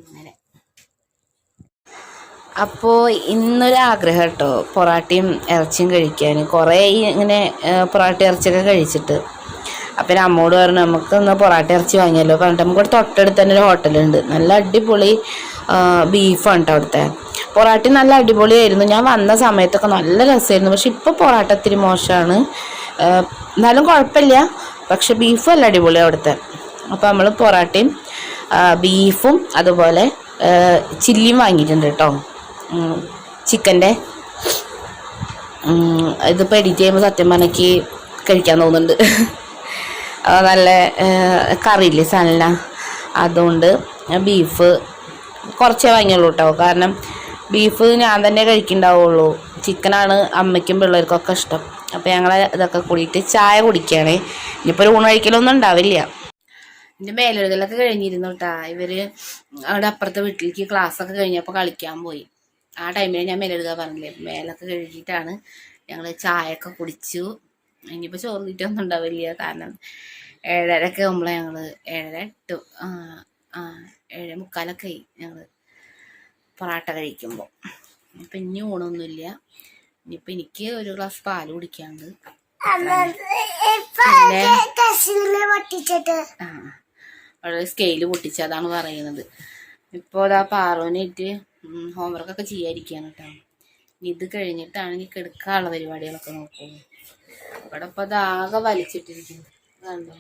അങ്ങനെ അപ്പോൾ ഇന്നൊരാഗ്രഹം കേട്ടോ, പൊറാട്ടയും ഇറച്ചിയും കഴിക്കാൻ. കുറേ ഇങ്ങനെ പൊറാട്ട ഇറച്ചിയൊക്കെ കഴിച്ചിട്ട്. അപ്പം അമ്മോട് പറഞ്ഞു നമുക്കൊന്ന് പൊറാട്ട ഇറച്ചി വാങ്ങിയല്ലോ പറഞ്ഞിട്ട് നമുക്ക് തൊട്ടടുത്ത് തന്നെ ഒരു ഹോട്ടലുണ്ട്. നല്ല അടിപൊളി ബീഫാണ് കേട്ടോ അവിടുത്തെ. പൊറാട്ട നല്ല അടിപൊളിയായിരുന്നു. ഞാൻ വന്ന സമയത്തൊക്കെ നല്ല രസമായിരുന്നു. പക്ഷെ ഇപ്പോൾ പൊറാട്ട ഇത്തിരി മോശമാണ്. എന്നാലും കുഴപ്പമില്ല. പക്ഷെ ബീഫും നല്ല അടിപൊളിയാണ് അവിടുത്തെ. അപ്പോൾ നമ്മൾ പൊറാട്ടയും ബീഫും അതുപോലെ ചില്ലിയും വാങ്ങിയിട്ടുണ്ട് കേട്ടോ. ചിക്കൻ്റെ ഇതിപ്പോൾ എഡിറ്റ് ചെയ്യുമ്പോൾ സത്യം പറഞ്ഞെനിക്ക് കഴിക്കാൻ തോന്നുന്നുണ്ട്. നല്ല കറിയില്ലേ സല്ല, അതുകൊണ്ട് ബീഫ് കുറച്ചേ വാങ്ങിയുള്ളൂ കേട്ടോ. കാരണം ബീഫ് ഞാൻ തന്നെ കഴിക്കുന്നുണ്ടാവുള്ളൂ. ചിക്കനാണ് അമ്മയ്ക്കും പിള്ളേർക്കൊക്കെ ഇഷ്ടം. അപ്പോൾ ഞങ്ങൾ ഇതൊക്കെ കൂടിയിട്ട് ചായ കുടിക്കുകയാണ്. ഇനിയിപ്പോൾ ഒരു ഊണ് കഴിക്കലൊന്നും ഉണ്ടാവില്ല. എൻ്റെ മേലെഴുതലൊക്കെ കഴിഞ്ഞിരുന്നു കേട്ടോ. ഇവർ അവിടെ അപ്പുറത്തെ വീട്ടിലേക്ക് ക്ലാസ്സൊക്കെ കഴിഞ്ഞപ്പോൾ കളിക്കാൻ പോയി. ആ ടൈമിൽ ഞാൻ മേലെഴുതാൻ പറഞ്ഞില്ലേ, മേലൊക്കെ കഴുകിയിട്ടാണ് ഞങ്ങൾ ചായയൊക്കെ കുടിച്ചു. ഇനിയിപ്പോൾ ചോറ് തീറ്റൊന്നും ഉണ്ടാവില്ല. കാരണം 7:30 ആകുമ്പോഴേ ഞങ്ങൾ 7:08 7:45 ആയി ഞങ്ങൾ പൊറാട്ട കഴിക്കുമ്പോൾ. ഇപ്പം ഇനി ഊണൊന്നുമില്ല. ഇനിയിപ്പോൾ എനിക്ക് ഒരു ഗ്ലാസ് പാല് കുടിക്കാണ്ട് വളരെ സ്കെയില് പൊട്ടിച്ചതാണ് പറയുന്നത്. ഇപ്പോൾ അതാ പാറുവിനായിട്ട് ഹോംവർക്കൊക്കെ ചെയ്യാതിരിക്കുകയാണ് കേട്ടോ. ഇത് കഴിഞ്ഞിട്ടാണ് ഇനി കിടക്കാനുള്ള പരിപാടികളൊക്കെ നോക്കുള്ളൂ. ഇവിടെ ഇപ്പോൾ അതാകെ വലിച്ചിട്ടിരിക്കുന്നു. കണ്ടോ,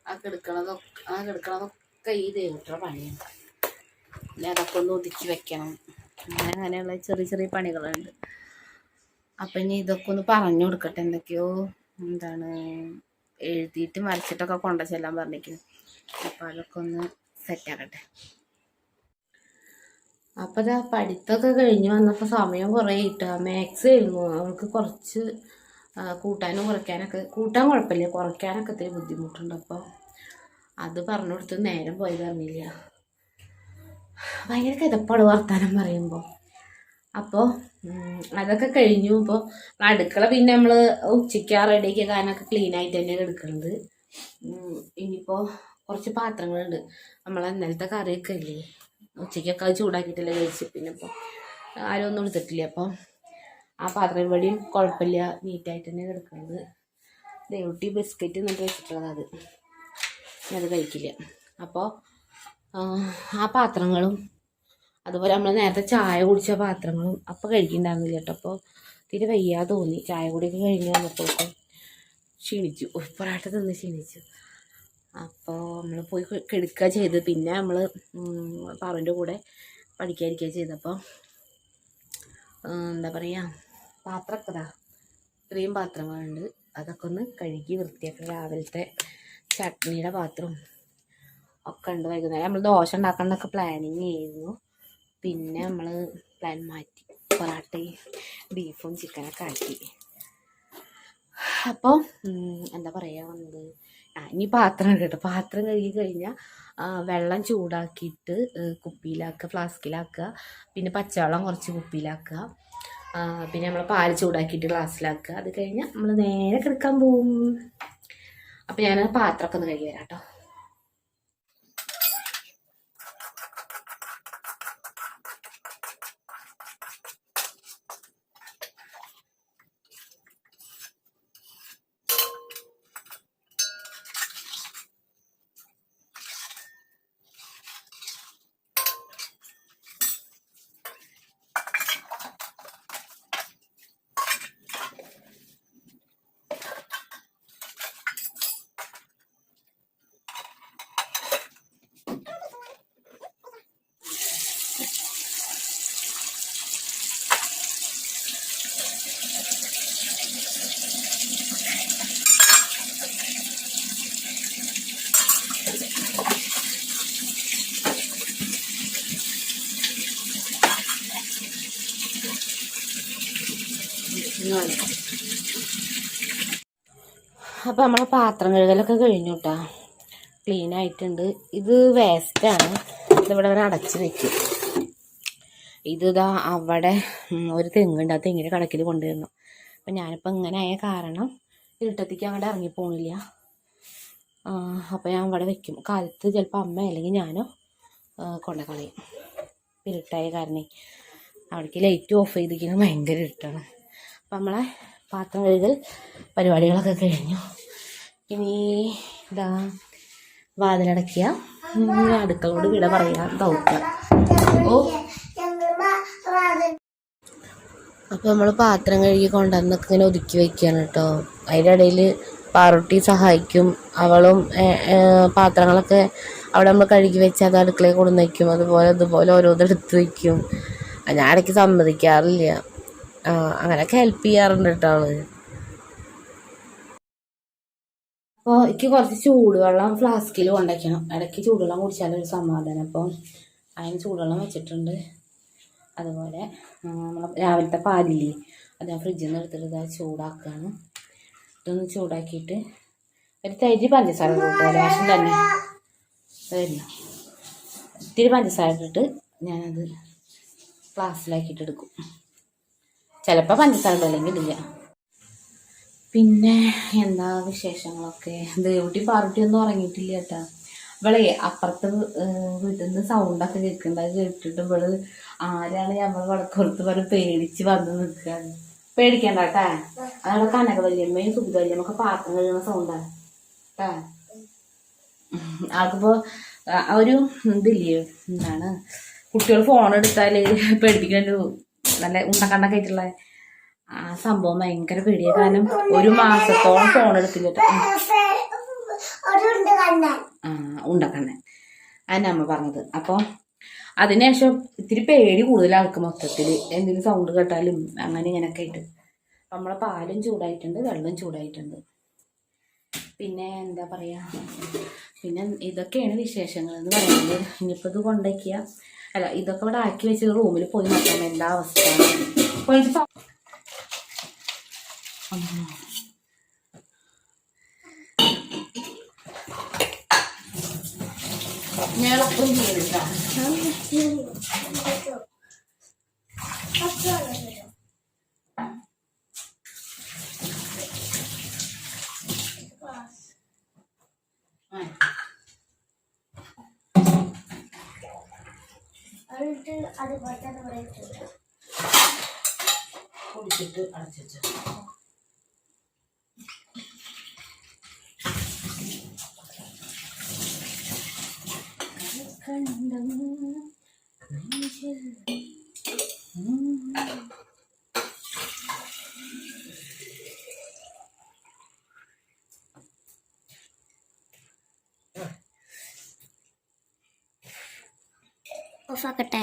ആ കിടക്കണതൊക്കെ ഈ ദേവുട്ടിയുടെ പണിയാണ്. പിന്നെ അതൊക്കെ ഒന്ന് ഒതുക്കി വെക്കണം. അങ്ങനെയുള്ള ചെറിയ ചെറിയ പണികളുണ്ട്. അപ്പം ഇനി ഇതൊക്കെ ഒന്ന് പറഞ്ഞു കൊടുക്കട്ടെ. എന്തൊക്കെയോ എന്താണ് എഴുതിയിട്ട് മറിച്ചിട്ടൊക്കെ കൊണ്ടു ചെല്ലാൻ പറഞ്ഞിരിക്കുന്നു. അപ്പം അതൊക്കെ ഒന്ന് സെറ്റാക്കട്ടെ. അപ്പം ഇതാ പഠിത്തമൊക്കെ കഴിഞ്ഞ് വന്നപ്പോൾ സമയം കുറേ കിട്ടുക. മാത്സ് ആയിരുന്നു അവൾക്ക്. കുറച്ച് കൂട്ടാനും കുറയ്ക്കാനൊക്കെ, കൂട്ടാൻ കുഴപ്പമില്ല, കുറയ്ക്കാനൊക്കെ ഇത്തിരി ബുദ്ധിമുട്ടുണ്ട്. അപ്പോൾ അത് പറഞ്ഞു കൊടുത്ത് നേരം പോയി പറഞ്ഞില്ല. ഭയങ്കര കിതപ്പാട് വർത്താനം പറയുമ്പോൾ. അപ്പോൾ അതൊക്കെ കഴിഞ്ഞു. ഇപ്പോൾ അടുക്കള പിന്നെ നമ്മൾ ഉച്ചയ്ക്ക് റെഡിയാക്കിയ കാരണമൊക്കെ ക്ലീനായിട്ട് തന്നെയാണ് എടുക്കുന്നത്. ഇനിയിപ്പോൾ കുറച്ച് പാത്രങ്ങളുണ്ട്. നമ്മൾ ഇന്നലത്തെ കറിയൊക്കെ ഇല്ലേ, ഉച്ചയ്ക്കൊക്കെ അത് ചൂടാക്കിയിട്ടല്ലേ കഴിച്ച്. പിന്നെ ഇപ്പോൾ ആരും ഒന്നും എടുത്തിട്ടില്ല. അപ്പം ആ പാത്രം ഇവിടെയും കുഴപ്പമില്ല, നീറ്റായിട്ട് തന്നെ കിടക്കുന്നത്. ദേവുട്ടി ബിസ്ക്കറ്റ് എന്നിട്ട് വെച്ചിട്ടുള്ളത് അത് കഴിക്കില്ല. അപ്പോൾ ആ പാത്രങ്ങളും അതുപോലെ നമ്മൾ നേരത്തെ ചായ കുടിച്ച പാത്രങ്ങളും അപ്പോൾ കഴിക്കുന്നുണ്ടായിരുന്നില്ല കേട്ടോ. അപ്പോൾ തീരെ വയ്യാ തോന്നി. ചായ കുടിയൊക്കെ കഴിഞ്ഞ് വന്നപ്പോഴേക്കും ക്ഷീണിച്ചു, പൊറാട്ട തിന്ന് ക്ഷീണിച്ചു. അപ്പോൾ നമ്മൾ പോയി കിടക്കുക ചെയ്ത്. പിന്നെ നമ്മൾ പാറുവിൻ്റെ കൂടെ പഠിക്കാതിരിക്കുക ചെയ്തപ്പോൾ എന്താ പറയുക, പാത്രമൊക്കെ ഇത്രയും പാത്രങ്ങളുണ്ട്. അതൊക്കെ ഒന്ന് കഴുകി വൃത്തിയാക്കണം. രാവിലത്തെ ചട്നിയുടെ പാത്രം ഒക്കെ ഉണ്ട്. വൈകുന്നേരം നമ്മൾ ദോശ ഉണ്ടാക്കാനൊക്കെ പ്ലാനിങ് ചെയ്യുന്നു. പിന്നെ നമ്മൾ പ്ലാൻ മാറ്റി, പൊറാട്ടയും ബീഫും ചിക്കനൊക്കെ ആക്കി. അപ്പോൾ എന്താ പറയുക വന്നത്, ഇനി പാത്രം കേട്ടോ. പാത്രം കഴുകി കഴിഞ്ഞാൽ വെള്ളം ചൂടാക്കിയിട്ട് കുപ്പിയിലാക്കുക, ഫ്ലാസ്കിലാക്കുക. പിന്നെ പച്ചവെള്ളം കുറച്ച് കുപ്പിയിലാക്കുക. പിന്നെ നമ്മൾ പാൽ ചൂടാക്കിയിട്ട് ഗ്ലാസ്സിലാക്കുക. അത് കഴിഞ്ഞാൽ നമ്മൾ നേരെ കിടക്കാൻ പോവും. അപ്പോൾ ഞാൻ പാത്രമൊക്കെ ഒന്ന് കഴുകി വരാം കേട്ടോ. അപ്പോൾ നമ്മളെ പാത്രം കഴുകലൊക്കെ കഴിഞ്ഞു കേട്ടോ. ക്ലീൻ ആയിട്ടുണ്ട്. ഇത് വേസ്റ്റാണ്. ഇതിവിടെ വരെ അടച്ച് വെക്കും. ഇതാ അവിടെ ഒരു തെങ്ങുണ്ട്. ആ തെങ്ങിൻ്റെ കടക്കിൽ കൊണ്ടുവരുന്നു. അപ്പം ഞാനിപ്പോൾ ഇങ്ങനെ ആയ കാരണം ഇരുട്ടത്തേക്ക് അങ്ങോട്ട് ഇറങ്ങിപ്പോണില്ല. അപ്പോൾ ഞാൻ ഇവിടെ വെക്കും. കാലത്ത് ചിലപ്പോൾ അമ്മ അല്ലെങ്കിൽ ഞാനോ കൊണ്ട കളയും. ഇരുട്ടായ കാരണം അവിടേക്ക് ലൈറ്റ് ഓഫ് ചെയ്തിരിക്കുന്നത് ഭയങ്കര ഇരുട്ടാണ്. അപ്പം നമ്മളെ പാത്രം കഴുകൽ പരിപാടികളൊക്കെ കഴിഞ്ഞു. ഇനി ഇതാ വാതിലടയ്ക്കുക, അടുക്കളോട് വിട പറയാൻ തോക്കുക. അപ്പോൾ നമ്മൾ പാത്രം കഴുകി കൊണ്ടുവന്നൊക്കെ ഇങ്ങനെ ഒതുക്കി വയ്ക്കുകയാണ് കേട്ടോ. അതിൻ്റെ ഇടയിൽ പാറുട്ടി സഹായിക്കും. അവളും പാത്രങ്ങളൊക്കെ അവിടെ നമ്മൾ കഴുകി വെച്ച് അത് അടുക്കളയിൽ കൊണ്ടുവന്ന് വയ്ക്കും. അതുപോലെ ഓരോന്നും എടുത്ത് വയ്ക്കും. ഞാൻ ഇടയ്ക്ക് സമ്മതിക്കാറില്ല. അങ്ങനെയൊക്കെ ഹെൽപ്പ് ചെയ്യാറുണ്ട് കേട്ടോ അവള്. അപ്പോൾ എനിക്ക് കുറച്ച് ചൂടുവെള്ളം ഫ്ലാസ്കിൽ കൊണ്ടുവയ്ക്കണം. ഇടയ്ക്ക് ചൂടുവെള്ളം കുടിച്ചാലൊരു സമാധാനം. അപ്പോൾ അതിന് ചൂടുവെള്ളം വെച്ചിട്ടുണ്ട്. അതുപോലെ നമ്മൾ രാവിലത്തെ പാലില്ലേ, അത് ഞാൻ ഫ്രിഡ്ജിൽ നിന്ന് എടുത്തിട്ട് ഇതാ ചൂടാക്കുകയാണ്. ഇതൊന്ന് ചൂടാക്കിയിട്ട് ഒരു തരി പഞ്ചസാര കൂട്ടുക, ലേശം തന്നെ വരുന്നു. ഇത്തിരി പഞ്ചസാര ഇട്ടിട്ട് ഞാനത് ഗ്ലാസ്സിലാക്കിയിട്ട് എടുക്കും. ചിലപ്പോൾ പഞ്ചസാര ഇടും, അല്ലെങ്കിൽ ഇല്ല. പിന്നെ എന്താ വിശേഷങ്ങളൊക്കെ. ദേവുട്ടി പാറുട്ടി ഒന്നും ഉറങ്ങിയിട്ടില്ല കേട്ടോ. ഇവളെ അപ്പുറത്ത് വീട്ടിൽ നിന്ന് സൗണ്ടൊക്കെ കേൾക്കുന്നുണ്ട്. അത് കേട്ടിട്ട് ഇവള് ആരാണ് നമ്മൾ വടക്കുറത്ത് പറഞ്ഞ് പേടിച്ച് വന്ന് നിൽക്കുകയാണ്. പേടിക്കണ്ട കേട്ടാ. അതവിടെ കനകവല്യമ്മയും സുഖവല്യമ്മൊക്കെ പാത്രം കഴുകുന്ന സൗണ്ടാണ് കേട്ടാ. ആൾക്കിപ്പോൾ ഒരു ഇതില്ലേ, എന്താണ്, കുട്ടികൾ ഫോൺ എടുത്താൽ പേടിപ്പിക്കുന്നൊരു നല്ല ഉണ്ടക്കണ്ടൊക്കെ ആയിട്ടുള്ള ആ സംഭവം ഭയങ്കര പേടിയ. കാരണം ഒരു മാസത്തോളം ഫോൺ എടുക്കില്ല. ഉണ്ടക്കണ്ണൻ അതിൻ്റെ അമ്മ പറഞ്ഞത്. അപ്പോൾ അതിനുശേഷം ഇത്തിരി പേടി കൂടുതൽ ആൾക്ക് മൊത്തത്തിൽ. എന്തെങ്കിലും സൗണ്ട് കേട്ടാലും അങ്ങനെ ഇങ്ങനെയൊക്കെ ആയിട്ട്. നമ്മളെ പാലും ചൂടായിട്ടുണ്ട്, വെള്ളവും ചൂടായിട്ടുണ്ട്. പിന്നെ എന്താ പറയുക, പിന്നെ ഇതൊക്കെയാണ് വിശേഷങ്ങൾ എന്ന് പറയുന്നത്. ഇനിയിപ്പോൾ ഇത് കൊണ്ടുവയ്ക്കുക, അല്ല ഇതൊക്കെ ഇവിടെ ആക്കി വെച്ച് റൂമിൽ പോയി നോക്കാം എന്താ അവസ്ഥ. ഞങ്ങളൊപ്പം ചെയ്തിട്ടാ അതുപോലെ തന്നെ വെച്ചിട്ട് അടച്ചു വെച്ചു. ഓഫാക്കട്ടെ.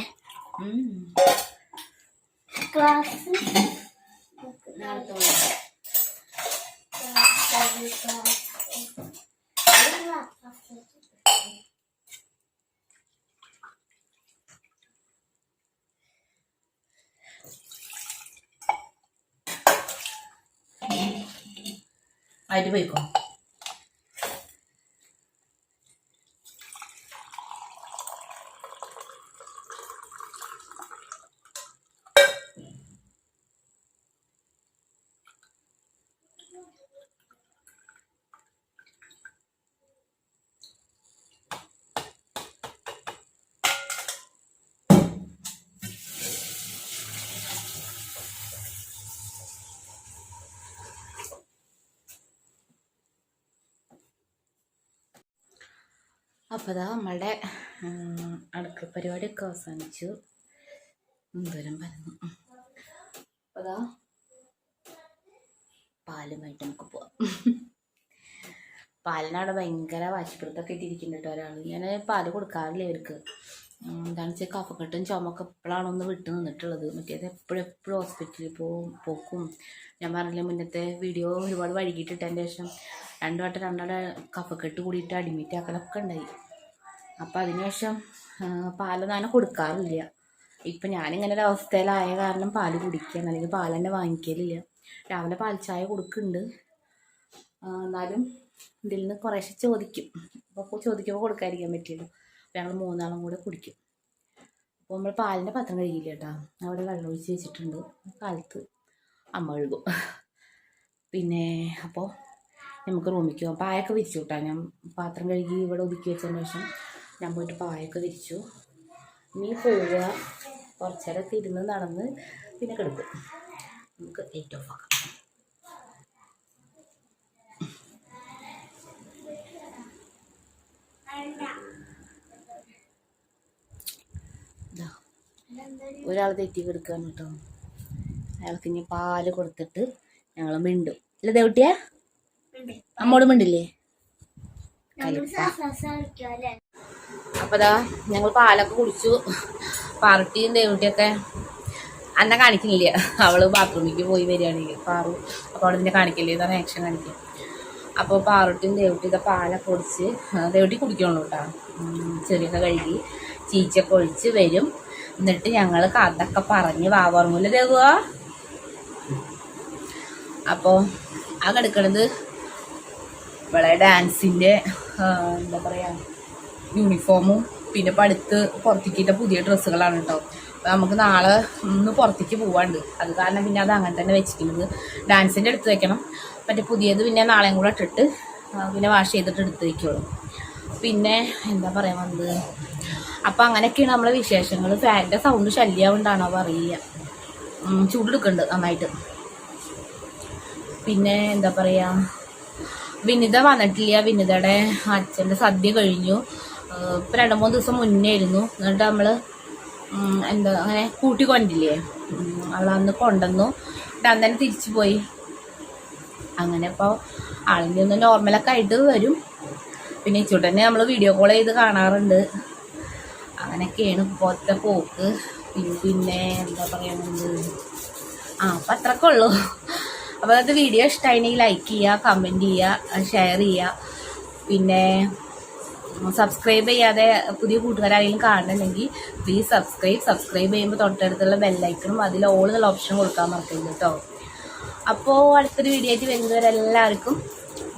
അതിൽ പോയിക്കോ. അപ്പോൾ അതാ നമ്മളുടെ അടുക്കള പരിപാടിയൊക്കെ അവസാനിച്ചു. ദൂരം പരന്നു. അപ്പോൾ അതാ പാലുമായിട്ട് നമുക്ക് പോവാം. പാലിനവിടെ ഭയങ്കര വാശിപ്പിടുത്തൊക്കെ ഇട്ടിരിക്കുന്നുണ്ട് ഒരാൾ. ഞാൻ പാല് കൊടുക്കാറില്ല ഇവർക്ക്. എന്താണെന്ന് വെച്ചാൽ കഫക്കെട്ടും ചുമക്കെ എപ്പോഴാണ് ഒന്ന് വിട്ട് നിന്നിട്ടുള്ളത്. മറ്റേത് എപ്പോഴും ഹോസ്പിറ്റലിൽ പോക്കും. ഞാൻ പറഞ്ഞില്ലേ മുന്നത്തെ വീഡിയോ ഒരുപാട് വൈകിട്ടിട്ടതിൻ്റെ ശേഷം രണ്ടാടെ കഫക്കെട്ട് കൂടിയിട്ട് അഡ്മിറ്റ് ആക്കലൊക്കെ ഉണ്ടായി. അപ്പം അതിനുശേഷം പാല് ഞാൻ കൊടുക്കാറില്ല. ഇപ്പം ഞാനിങ്ങനെ ഒരു അവസ്ഥയിലായ കാരണം പാല് കുടിക്കുകയാണ്, അല്ലെങ്കിൽ പാൽ തന്നെ വാങ്ങിക്കലില്ല. രാവിലെ പാൽ ചായ കൊടുക്കുന്നുണ്ട്, എന്നാലും ഇതിൽ നിന്ന് കുറേശ്ശെ ചോദിക്കും. അപ്പോൾ ചോദിക്കുമ്പോൾ കൊടുക്കാതിരിക്കാൻ പറ്റില്ല. അപ്പോൾ ഞങ്ങൾ 3 ആളും കൂടെ കുടിക്കും. അപ്പോൾ നമ്മൾ പാലിൻ്റെ പാത്രം കഴുകില്ല കേട്ടോ, അവിടെ വെള്ളം ഒഴിച്ച് വെച്ചിട്ടുണ്ട്. കാലത്ത് അമ്മ കഴുകും. പിന്നെ അപ്പോൾ നമുക്ക് റൂമിലേക്ക് പോകാം. പായൊക്കെ വിരിച്ചു കേട്ടോ. ഞാൻ പാത്രം കഴുകി ഇവിടെ ഒതുക്കി വെച്ചതിന് ശേഷം ഞാൻ പോയിട്ട് പായൊക്കെ വിരിച്ചു. ഇനി പോവുക, കുറച്ച് നേരമൊക്കെ ഇരുന്ന് നടന്ന് പിന്നെ കിടക്കും. നമുക്ക് ലൈറ്റ് ഓഫ് ആക്കാം. ഒരാൾ തെറ്റി കിടക്കുകയാണ് കേട്ടോ. അയാൾക്ക് ഇനി പാല് കൊടുത്തിട്ട് ഞങ്ങൾ മിണ്ടും. അല്ല ദേവട്ടിയാ, അമ്മോട് മിണ്ടില്ലേ? അപ്പോൾ അതാ ഞങ്ങൾ പാലൊക്കെ കുടിച്ചു. പാറുട്ടിയും ദേവട്ടിയൊക്കെ അന്നെ കാണിക്കുന്നില്ല, അവള് ബാത്റൂമിലേക്ക് പോയി വരികയാണെങ്കിൽ പാറു. അപ്പോൾ അവിടെ നിന്നെ കാണിക്കില്ലേ, ഇതാണ് ആക്ഷൻ കാണിക്കുക. അപ്പോൾ പാറുട്ടിയും ദേവട്ടി ഇതാ പാലൊക്കെ കുടിച്ച്, ദേവട്ടി കുടിക്കണല്ലോ കേട്ടോ. ചെറിയൊക്കെ കഴുകി ചീച്ചൊക്കെ ഒഴിച്ച് വരും. എന്നിട്ട് ഞങ്ങൾ കഥയൊക്കെ പറഞ്ഞ് വാവർമൂല ദേവുക. അപ്പോൾ ആ കിടക്കണത് ഇവിടെ ഡാൻസിൻ്റെ എന്താ പറയുക യൂണിഫോമും പിന്നെ പടുത്ത് പുറത്തേക്കിട്ട പുതിയ ഡ്രസ്സുകളാണ് കേട്ടോ. അപ്പോൾ നമുക്ക് നാളെ ഒന്ന് പുറത്തേക്ക് പോവാണ്ട്, അത് കാരണം പിന്നെ അത് അങ്ങനെ തന്നെ വെച്ചിരിക്കുന്നത്. ഡാൻസിൻ്റെ എടുത്ത് വെക്കണം, മറ്റേ പുതിയത് പിന്നെ നാളെയും കൂടെ ഇട്ടിട്ട് പിന്നെ വാഷ് ചെയ്തിട്ട് എടുത്ത് വയ്ക്കുള്ളൂ. പിന്നെ എന്താ പറയാൻ വന്നത്, അപ്പം അങ്ങനെയൊക്കെയാണ് നമ്മളെ വിശേഷങ്ങൾ. ഫാനിൻ്റെ സൗണ്ട് ശല്യമാകൊണ്ടാണോ പറയുക, ചൂടെടുക്കുന്നുണ്ട് നന്നായിട്ട്. പിന്നെ എന്താ പറയുക, വിനിത വന്നിട്ടില്ല. വിനിതയുടെ അച്ഛൻ്റെ സദ്യ കഴിഞ്ഞു. ഇപ്പം 2-3 ദിവസം മുന്നേ ആയിരുന്നു. എന്നിട്ട് നമ്മൾ എന്താ അങ്ങനെ കൂട്ടിക്കൊണ്ടില്ലേ, അവൾ അന്ന് കൊണ്ടുവന്നു. എന്നിട്ട് അന്ന് തന്നെ തിരിച്ചു പോയി. അങ്ങനെ ഇപ്പോൾ ആളിൻ്റെ ഒന്ന് നോർമലൊക്കെ ആയിട്ട് വരും. പിന്നെ ഇച്ചോട്ടന്നെ നമ്മൾ വീഡിയോ കോൾ ചെയ്ത് കാണാറുണ്ട്. അങ്ങനെയൊക്കെയാണ് ഇപ്പോഴത്തെ പോക്ക്. പിന്നെ എന്താ പറയുന്നത്, അപ്പം അത്രയൊക്കെ ഉള്ളൂ. അപ്പോൾ അത് വീഡിയോ ഇഷ്ടമായിരുന്നെങ്കിൽ ലൈക്ക് ചെയ്യുക, കമൻറ്റ് ചെയ്യുക, ഷെയർ ചെയ്യുക. പിന്നെ സബ്സ്ക്രൈബ് ചെയ്യാതെ പുതിയ കൂട്ടുകാരെങ്കിലും കാണണമെങ്കിൽ പ്ലീസ് സബ്സ്ക്രൈബ് ചെയ്യുമ്പോൾ തൊട്ടടുത്തുള്ള ബെല്ലൈക്കണും അതിൽ ഓൾ എന്നുള്ള ഓപ്ഷൻ കൊടുക്കാൻ മറക്കരുത് കേട്ടോ. അപ്പോൾ അടുത്തൊരു വീഡിയോ ആയിട്ട് വരുന്നവരെല്ലാവർക്കും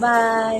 ബൈ.